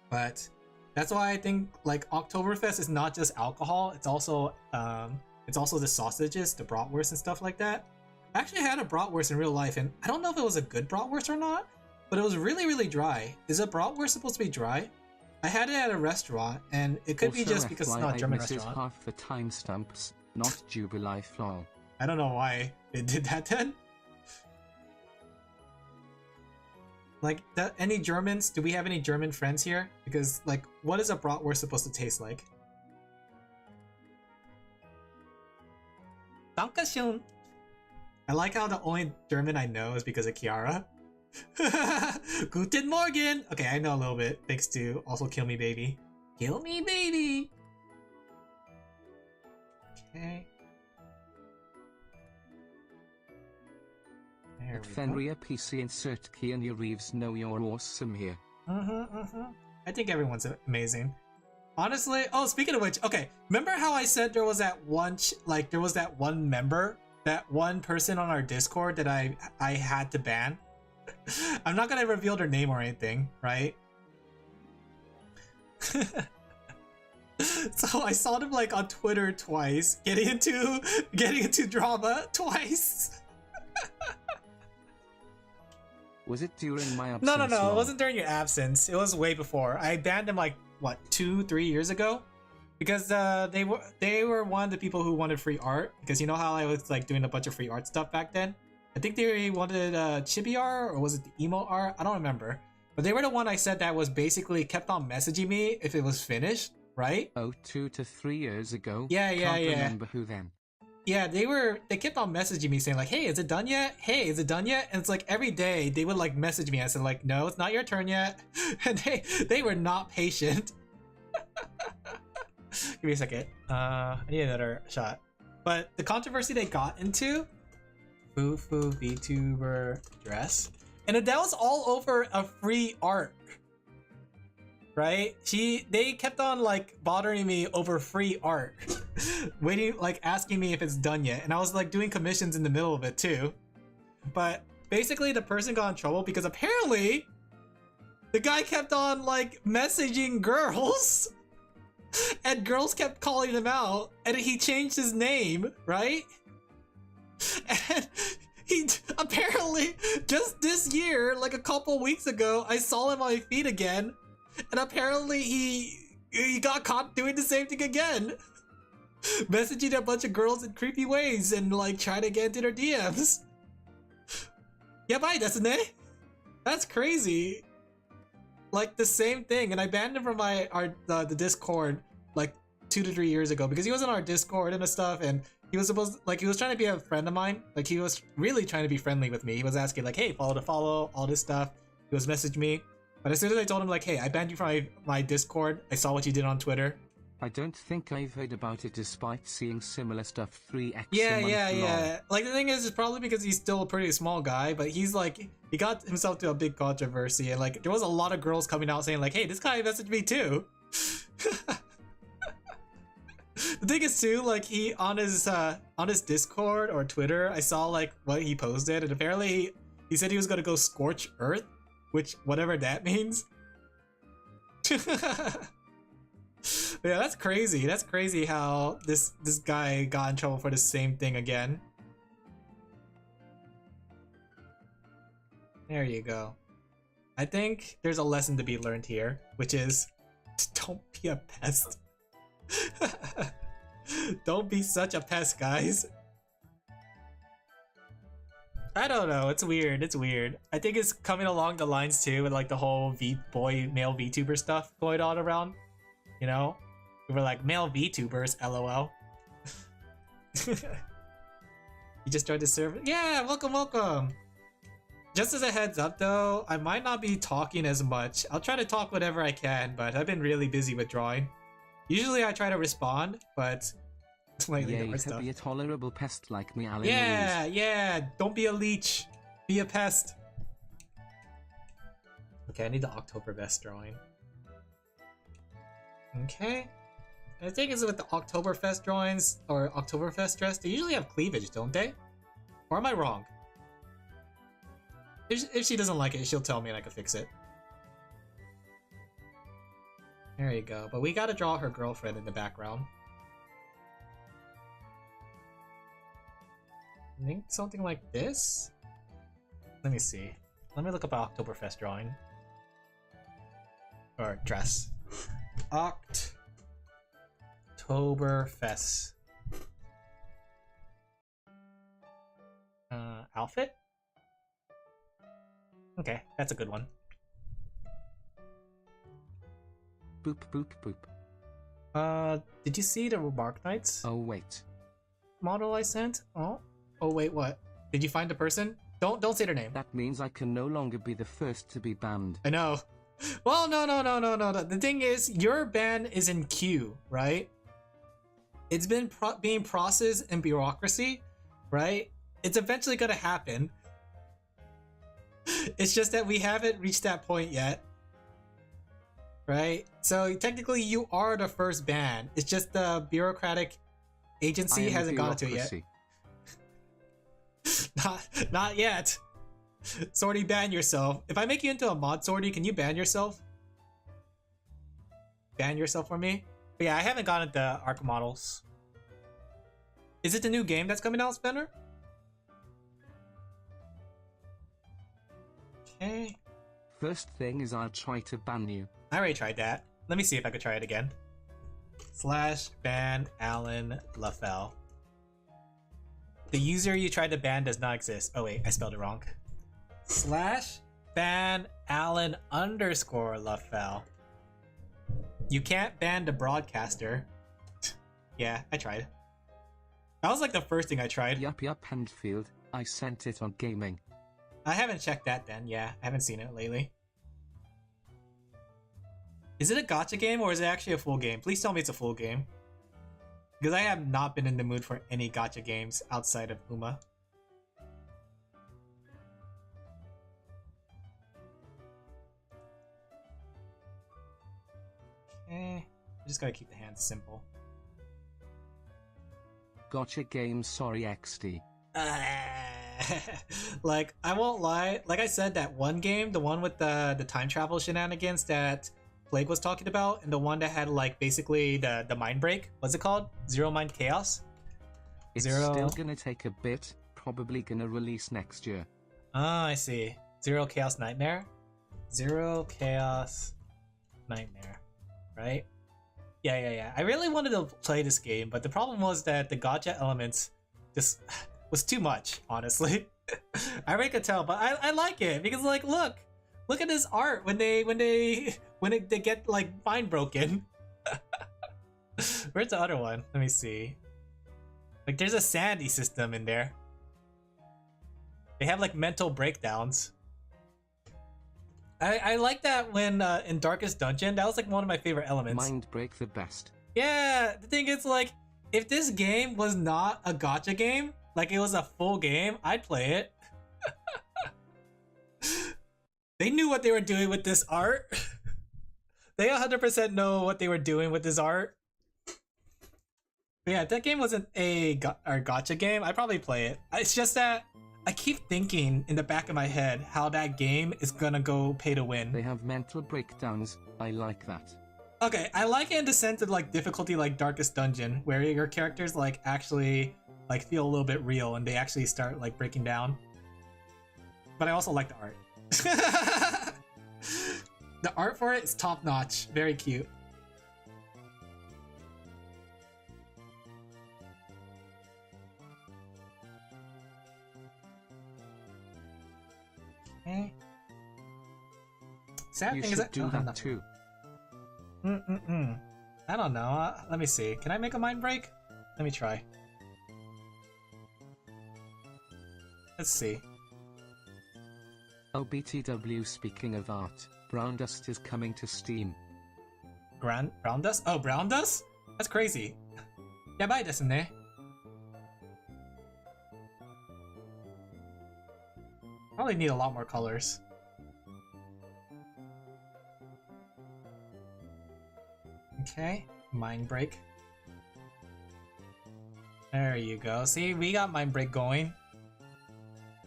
But that's why I think like Oktoberfest is not just alcohol, it's also the sausages, the bratwurst and stuff like that. I actually had a bratwurst in real life, and I don't know if it was a good bratwurst or not, but it was really, really dry. Is a bratwurst supposed to be dry? I had it at a restaurant, and it could Also, be just because it's not a German misses restaurant. half the timestamps, not Jubilee Lol. I don't know why they did that then. Like, any Germans? Do we have any German friends here? Because, like, what is a bratwurst supposed to taste like? Dankeschön. I like how the only German I know is because of Kiara. Guten Morgen! Okay, I know a little bit, thanks to also Kill Me Baby. Kill Me Baby! Okay. There we go. Fenrir PC insert key and your Reeves know you're awesome here. I think everyone's amazing. Honestly, oh, speaking of which, okay, remember how I said there was that one, there was that one member, that one person on our Discord that I had to ban? I'm not gonna reveal their name or anything, right? So I saw them like on Twitter twice, getting into drama twice. Was it during my absence? No, it wasn't during your absence. It was way before. I banned them like what, 2-3 years ago, because they were one of the people who wanted free art. Because you know how I was like doing a bunch of free art stuff back then. I think they wanted chibi art, or was it the emo art? I don't remember. But they were the one I said that was basically kept on messaging me if it was finished, right? Oh, 2 to 3 years ago. Yeah. Can't remember who then. Yeah, they kept on messaging me saying like, hey, is it done yet? Hey, is it done yet? And it's like every day they would like message me. I said like, no, it's not your turn yet. And they were not patient. Give me a second. I need another shot. But the controversy they got into, Fufu VTuber dress, and that was all over a free arc, right? They kept on like bothering me over free arc, waiting, like asking me if it's done yet, and I was like doing commissions in the middle of it too. But basically the person got in trouble because apparently the guy kept on like messaging girls and girls kept calling him out, and he changed his name, right? And he apparently just this year, like a couple weeks ago, I saw him on my feed again, and apparently he got caught doing the same thing again, messaging a bunch of girls in creepy ways and like trying to get into their DMs. Yeah, bye, desu-ne. That's crazy. Like the same thing, and I banned him from the Discord like 2 to 3 years ago because he was on our Discord and stuff, and he was he was trying to be a friend of mine. Like he was really trying to be friendly with me. He was asking like, hey, follow, all this stuff. He was messaging me. But as soon as I told him like, hey, I banned you from my Discord, I saw what you did on Twitter. I don't think I've heard about it despite seeing similar stuff 3x Yeah. Like the thing is, it's probably because he's still a pretty small guy, but he's like, he got himself to a big controversy, and like there was a lot of girls coming out saying like, hey, this guy messaged me too. The thing is too, like he on his Discord or Twitter, I saw like what he posted, and apparently he said he was gonna go scorch Earth, which whatever that means. Yeah, that's crazy. That's crazy how this guy got in trouble for the same thing again. There you go. I think there's a lesson to be learned here, which is don't be a pest. Don't be such a pest, guys. I don't know, it's weird, it's weird. I think it's coming along the lines too with like the whole male VTuber stuff going on around. You know? We were like, male VTubers, LOL. You just joined the server? Yeah, welcome, welcome! Just as a heads up though, I might not be talking as much. I'll try to talk whatever I can, but I've been really busy with drawing. Usually I try to respond, but lately you could be a tolerable pest like me, Alin. Yeah, don't be a leech. Be a pest. Okay, I need the Oktoberfest drawing. Okay. I think it's with the Oktoberfest drawings, or Oktoberfest dress, they usually have cleavage, don't they? Or am I wrong? If she doesn't like it, she'll tell me and I can fix it. There you go. But we gotta draw her girlfriend in the background. I think something like this? Let me see. Let me look up an Oktoberfest drawing. Or dress. Oktoberfest. Outfit? Okay, that's a good one. Boop, boop, boop. Did you see the Remark Knights? Oh, wait. Model I sent? Oh, wait, what? Did you find the person? Don't say their name. That means I can no longer be the first to be banned. I know. Well, no. The thing is, your ban is in queue, right? It's been being processed in bureaucracy, right? It's eventually gonna happen. It's just that we haven't reached that point yet. Right? So technically you are the first ban. It's just the bureaucratic agency hasn't gone to it yet. Not yet. Sorty, ban yourself. If I make you into a mod, Sorty, can you ban yourself? Ban yourself for me? But yeah, I haven't gotten the Arc models. Is it the new game that's coming out, Spencer? Okay. First thing is I'll try to ban you. I already tried that. Let me see if I could try it again. /ban Alin Laphel. The user you tried to ban does not exist. Oh wait, I spelled it wrong. /ban Alin _Laphel. You can't ban the broadcaster. Yeah, I tried. That was like the first thing I tried. Yup, Handfield. I sent it on gaming. I haven't checked that then. Yeah, I haven't seen it lately. Is it a gacha game or is it actually a full game? Please tell me it's a full game. Because I have not been in the mood for any gacha games outside of Uma. Okay, I just gotta keep the hands simple. Gacha games, sorry XD. Like, I won't lie. Like I said, that one game, the one with the time travel shenanigans that Plague was talking about, and the one that had like basically the mind break. What's it called? Zero Mind Chaos? It's still gonna take a bit. Probably gonna release next year. Ah, I see. Zero Chaos Nightmare? Zero Chaos Nightmare. Right? Yeah. I really wanted to play this game, but the problem was that the gacha elements just was too much, honestly. I already could tell, but I like it because like look at this art when they get like mind broken. Where's the other one? Let me see. Like there's a sanity system in there. They have like mental breakdowns. I like that when in Darkest Dungeon, that was like one of my favorite elements. Mind break the best. Yeah, the thing is like if this game was not a gacha game, like it was a full game, I'd play it. They knew what they were doing with this art. They 100% know what they were doing with this art. But yeah, if that game wasn't a gacha game, I'd probably play it. It's just that I keep thinking in the back of my head how that game is gonna go pay to win. They have mental breakdowns. I like that. Okay, I like it in the sense of like difficulty, like Darkest Dungeon, where your characters like actually like feel a little bit real and they actually start like breaking down. But I also like the art. The art for it is top notch, very cute. Okay. Sad you thing should is that do that too. I don't know. Let me see. Can I make a mind break? Let me try. Let's see. Oh, BTW, speaking of art, Brown Dust is coming to Steam. Brown Dust? Oh, Brown Dust? That's crazy. Yabai desu ne. Probably need a lot more colors. Okay, mind break. There you go. See, we got mind break going.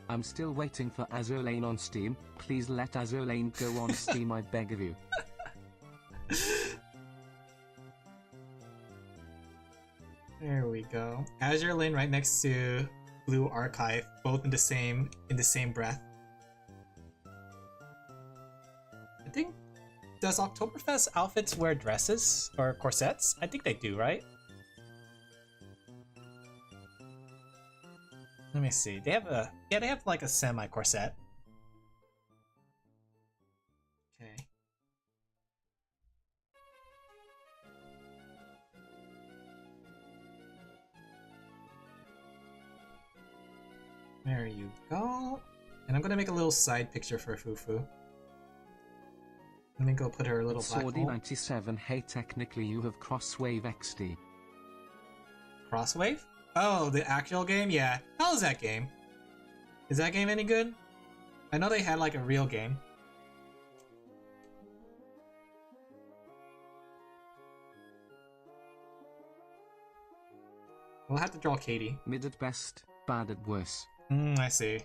I'm still waiting for Azur Lane on Steam. Please let Azur Lane go on Steam, I beg of you. There we go. Azure Lane right next to Blue Archive, both in the same breath. I think, does Oktoberfest outfits wear dresses or corsets? I think they do, right? Let me see. They have they have like a semi corset. Okay. There you go. And I'm gonna make a little side picture for Fufu. Let me go put her a little black hole. Sordy97, hey, technically you have Crosswave XD. Crosswave? Oh, the actual game? Yeah. How is that game? Is that game any good? I know they had like a real game. We'll have to draw Katie. Mid at best, bad at worst. I see.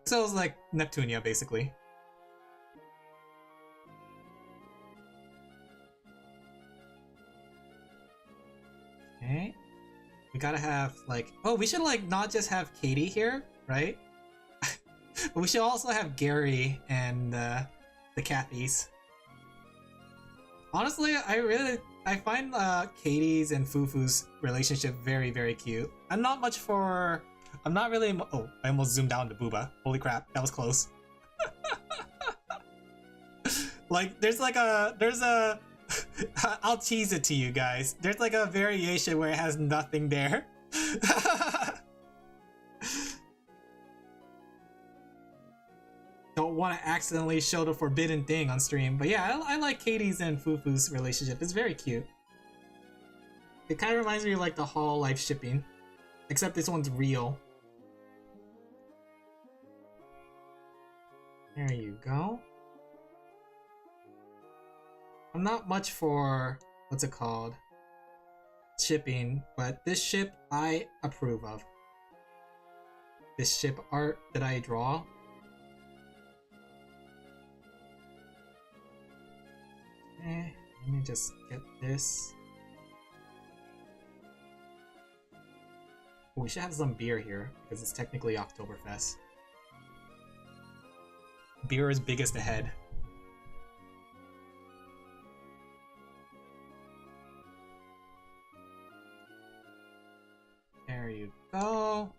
So it's like Neptunia, basically. Okay. We gotta have, like... Oh, we should, like, not just have Katie here, right? But we should also have Gary and the Cathys. Honestly, I find Katie's and Fufu's relationship very, very cute. I'm not really... Oh, I almost zoomed down to Booba. Holy crap, that was close. Like, there's a... I'll tease it to you guys. There's like a variation where it has nothing there. Don't want to accidentally show the forbidden thing on stream. But yeah, I like Katie's and Fufu's relationship. It's very cute. It kind of reminds me of like the Hall Life shipping. Except this one's real. There you go. I'm not much for, what's it called, shipping, but this ship I approve of. This ship art that I draw. Let me just get this. Oh, we should have some beer here, because it's technically Oktoberfest. Beer is biggest ahead. There you go.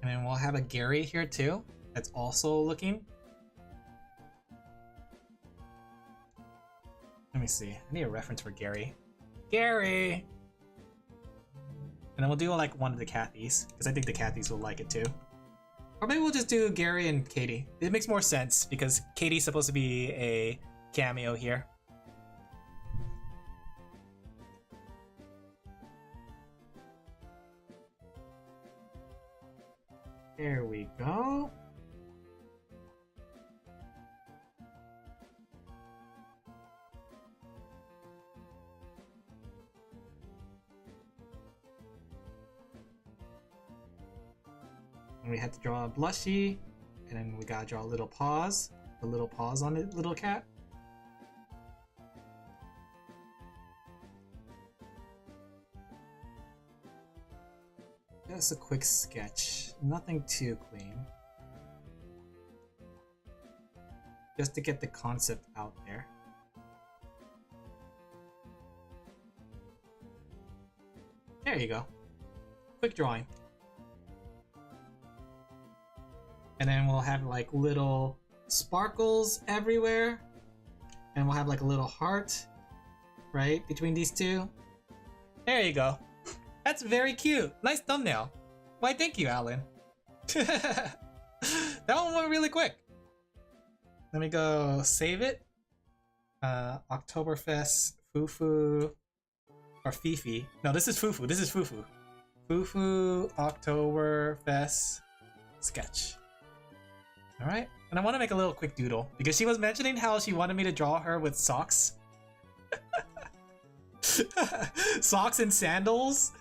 And then we'll have a Gary here too. That's also looking. Let me see. I need a reference for Gary. Gary! And then we'll do like one of the Cathys, because I think the Cathys will like it too. Or maybe we'll just do Gary and Katie. It makes more sense because Katie's supposed to be a cameo here. There we go. we had to draw a blushy, and then we gotta draw a little paws. A little paws on the little cat. Just a quick sketch, nothing too clean. Just to get the concept out there. There you go. Quick drawing. And then we'll have like little sparkles everywhere. And we'll have like a little heart, right, between these two. There you go. That's very cute. Nice thumbnail. Why, thank you, Alin. That one went really quick. Let me go save it. Oktoberfest, Fufu, or Fifi. No, this is Fufu. This is Fufu. Fufu, Oktoberfest, sketch. Alright, and I want to make a little quick doodle because she was mentioning how she wanted me to draw her with socks. Socks and sandals.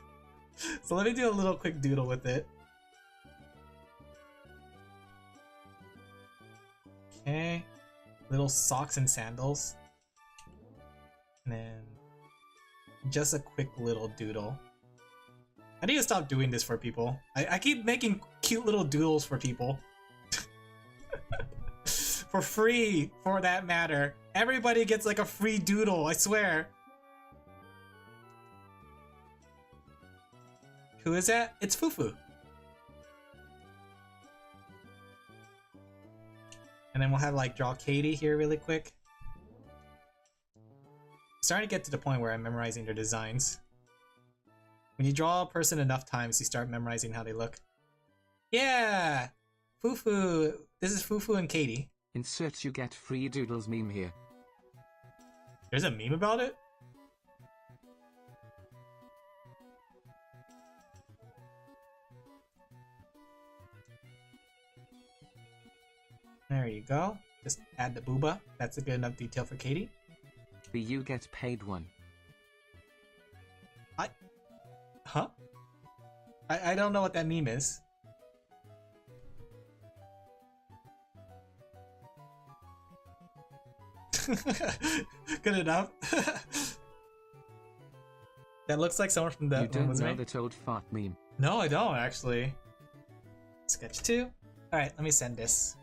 So let me do a little quick doodle with it. Okay, little socks and sandals. And then just a quick little doodle. I need to stop doing this for people. I keep making cute little doodles for people. For free, for that matter. Everybody gets like a free doodle, I swear. Who is that? It's Fufu. And then we'll have like draw Katie here really quick. Starting to get to the point where I'm memorizing their designs. When you draw a person enough times, you start memorizing how they look. Yeah! Fufu. This is Fufu and Katie. Insert you get free doodles meme here. There's a meme about it? There you go. Just add the booba. That's a good enough detail for Katie. But you get paid one. Huh? I don't know what that meme is. Good enough. That looks like someone from the. You don't know that old fart meme? No, I don't actually. Sketch 2. All right, let me send this.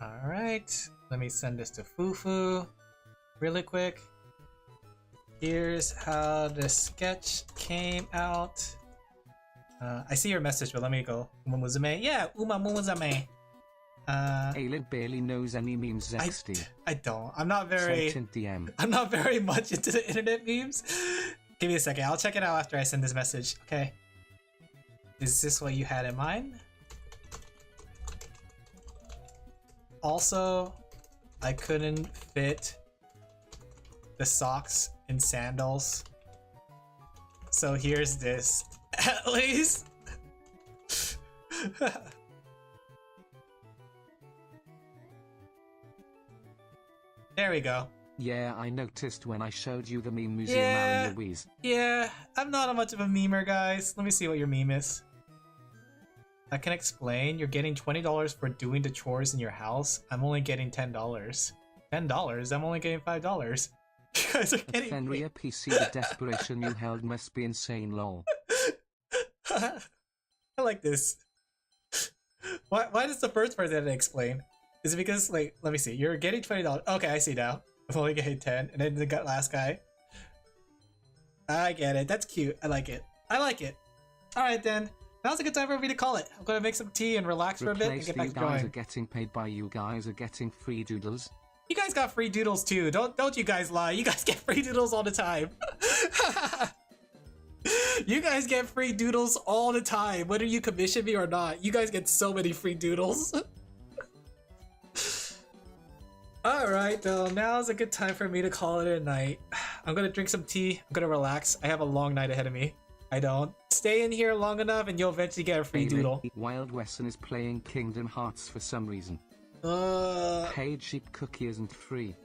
All right, let me send this to Fufu really quick. Here's how the sketch came out. I see your message, but let me go. Umuzume. Yeah, Umuzume. Alin barely knows any memes, Zexty. I don't. I'm not very much into the internet memes. Give me a second. I'll check it out after I send this message. Okay. Is this what you had in mind? Also, I couldn't fit the socks and sandals. So here's this. At least. There we go. Yeah, I noticed when I showed you the meme museum, Alin Louise. Yeah, I'm not much of a memer, guys. Let me see what your meme is. I can explain. You're getting $20 for doing the chores in your house. I'm only getting $10. $10? I'm only getting $5. You guys are getting Fenrir PC, the desperation you held must be insane, lol. I like this. Why does the first part have to explain? Is it because, like, let me see. You're getting $20. Okay, I see now. I'm only getting 10. And then the last guy. I get it. That's cute. I like it. I like it. Alright then. Now's a good time for me to call it. I'm gonna make some tea and relax for a bit and get back to drawing. You guys are getting paid by you guys are getting free doodles. You guys got free doodles too. Don't you guys lie. You guys get free doodles all the time. You guys get free doodles all the time. Whether you commission me or not. You guys get so many free doodles. Alright though, now's a good time for me to call it a night. I'm gonna drink some tea. I'm gonna relax. I have a long night ahead of me. I don't. Stay in here long enough and you'll eventually get a free doodle. Wild Wesson is playing Kingdom Hearts for some reason. Paid sheep cookie isn't free.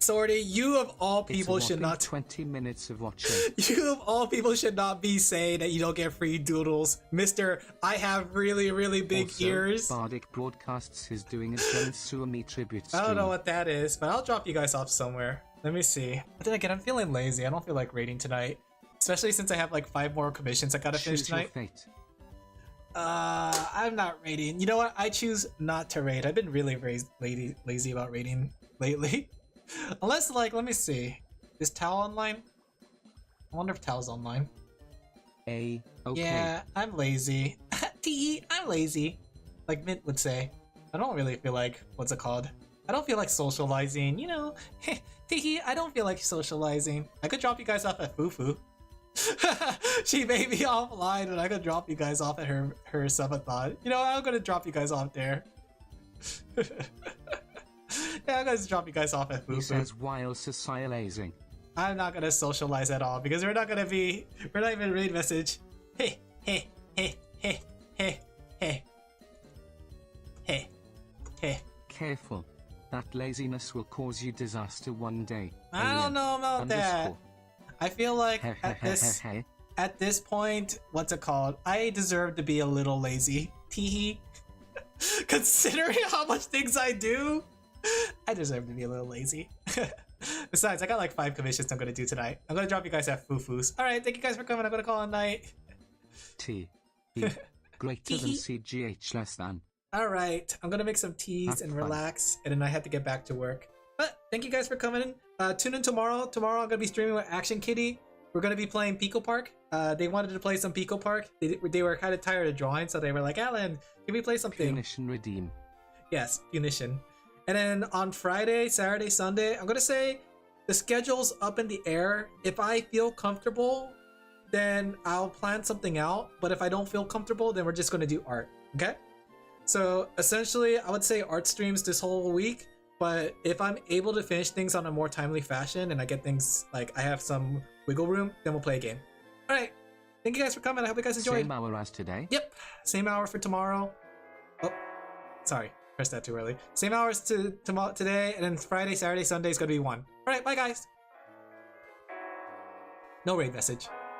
Sorry, you of all people should not 20 minutes of watching. You of all people should not be saying that you don't get free doodles. Mister, I have really big also, ears. Bardic Broadcasts is doing a Gen Suami tribute stream. I don't know what that is, but I'll drop you guys off somewhere. Let me see. But then again, I'm feeling lazy. I don't feel like raiding tonight. Especially since I have like 5 more commissions I gotta finish tonight. Your fate. I'm not raiding. You know what? I choose not to raid. I've been really lazy about raiding lately. Unless, like, let me see. Is Tao online? I wonder if Tao's online. Okay. Yeah, I'm lazy. I'm lazy. Like Mint would say. I don't really feel like, what's it called? I don't feel like socializing, you know? I don't feel like socializing. I could drop you guys off at Fufu. She made me offline, and I could drop you guys off at her subathon. You know, I'm gonna drop you guys off there. Yeah, I'm gonna drop you guys off at Fufu. He says while socializing. I'm not gonna socialize at all because we're not even read message. Hey. Careful. That laziness will cause you disaster one day. I don't know about that. I feel like at this point, what's it called? I deserve to be a little lazy. Teehee. Considering how much things I do, I deserve to be a little lazy. Besides, I got like 5 commissions I'm gonna do tonight. I'm gonna drop you guys at Fufu's. Alright, thank you guys for coming. I'm gonna call it a night. T. Greater than CGH less than. Alright, I'm gonna make some teas and relax, and then I have to get back to work. But thank you guys for coming. Tune in tomorrow. Tomorrow I'm gonna be streaming with Action Kitty. We're gonna be playing Pico Park. They wanted to play some Pico Park. They were kind of tired of drawing, so they were like, Alan, can we play something? Punition Redeem. Yes, Punition. And then on Friday, Saturday, Sunday, I'm gonna say the schedule's up in the air. If I feel comfortable, then I'll plan something out. But if I don't feel comfortable, then we're just gonna do art. Okay? So essentially, I would say art streams this whole week. But if I'm able to finish things on a more timely fashion and I get things like I have some wiggle room, then we'll play a game. All right. Thank you guys for coming. I hope you guys enjoyed. Same hour as today? Yep. Same hour for tomorrow. Oh, sorry. Pressed that too early. Same hours to tomorrow today, and then Friday, Saturday, Sunday is going to be 1. All right. Bye, guys. No raid message.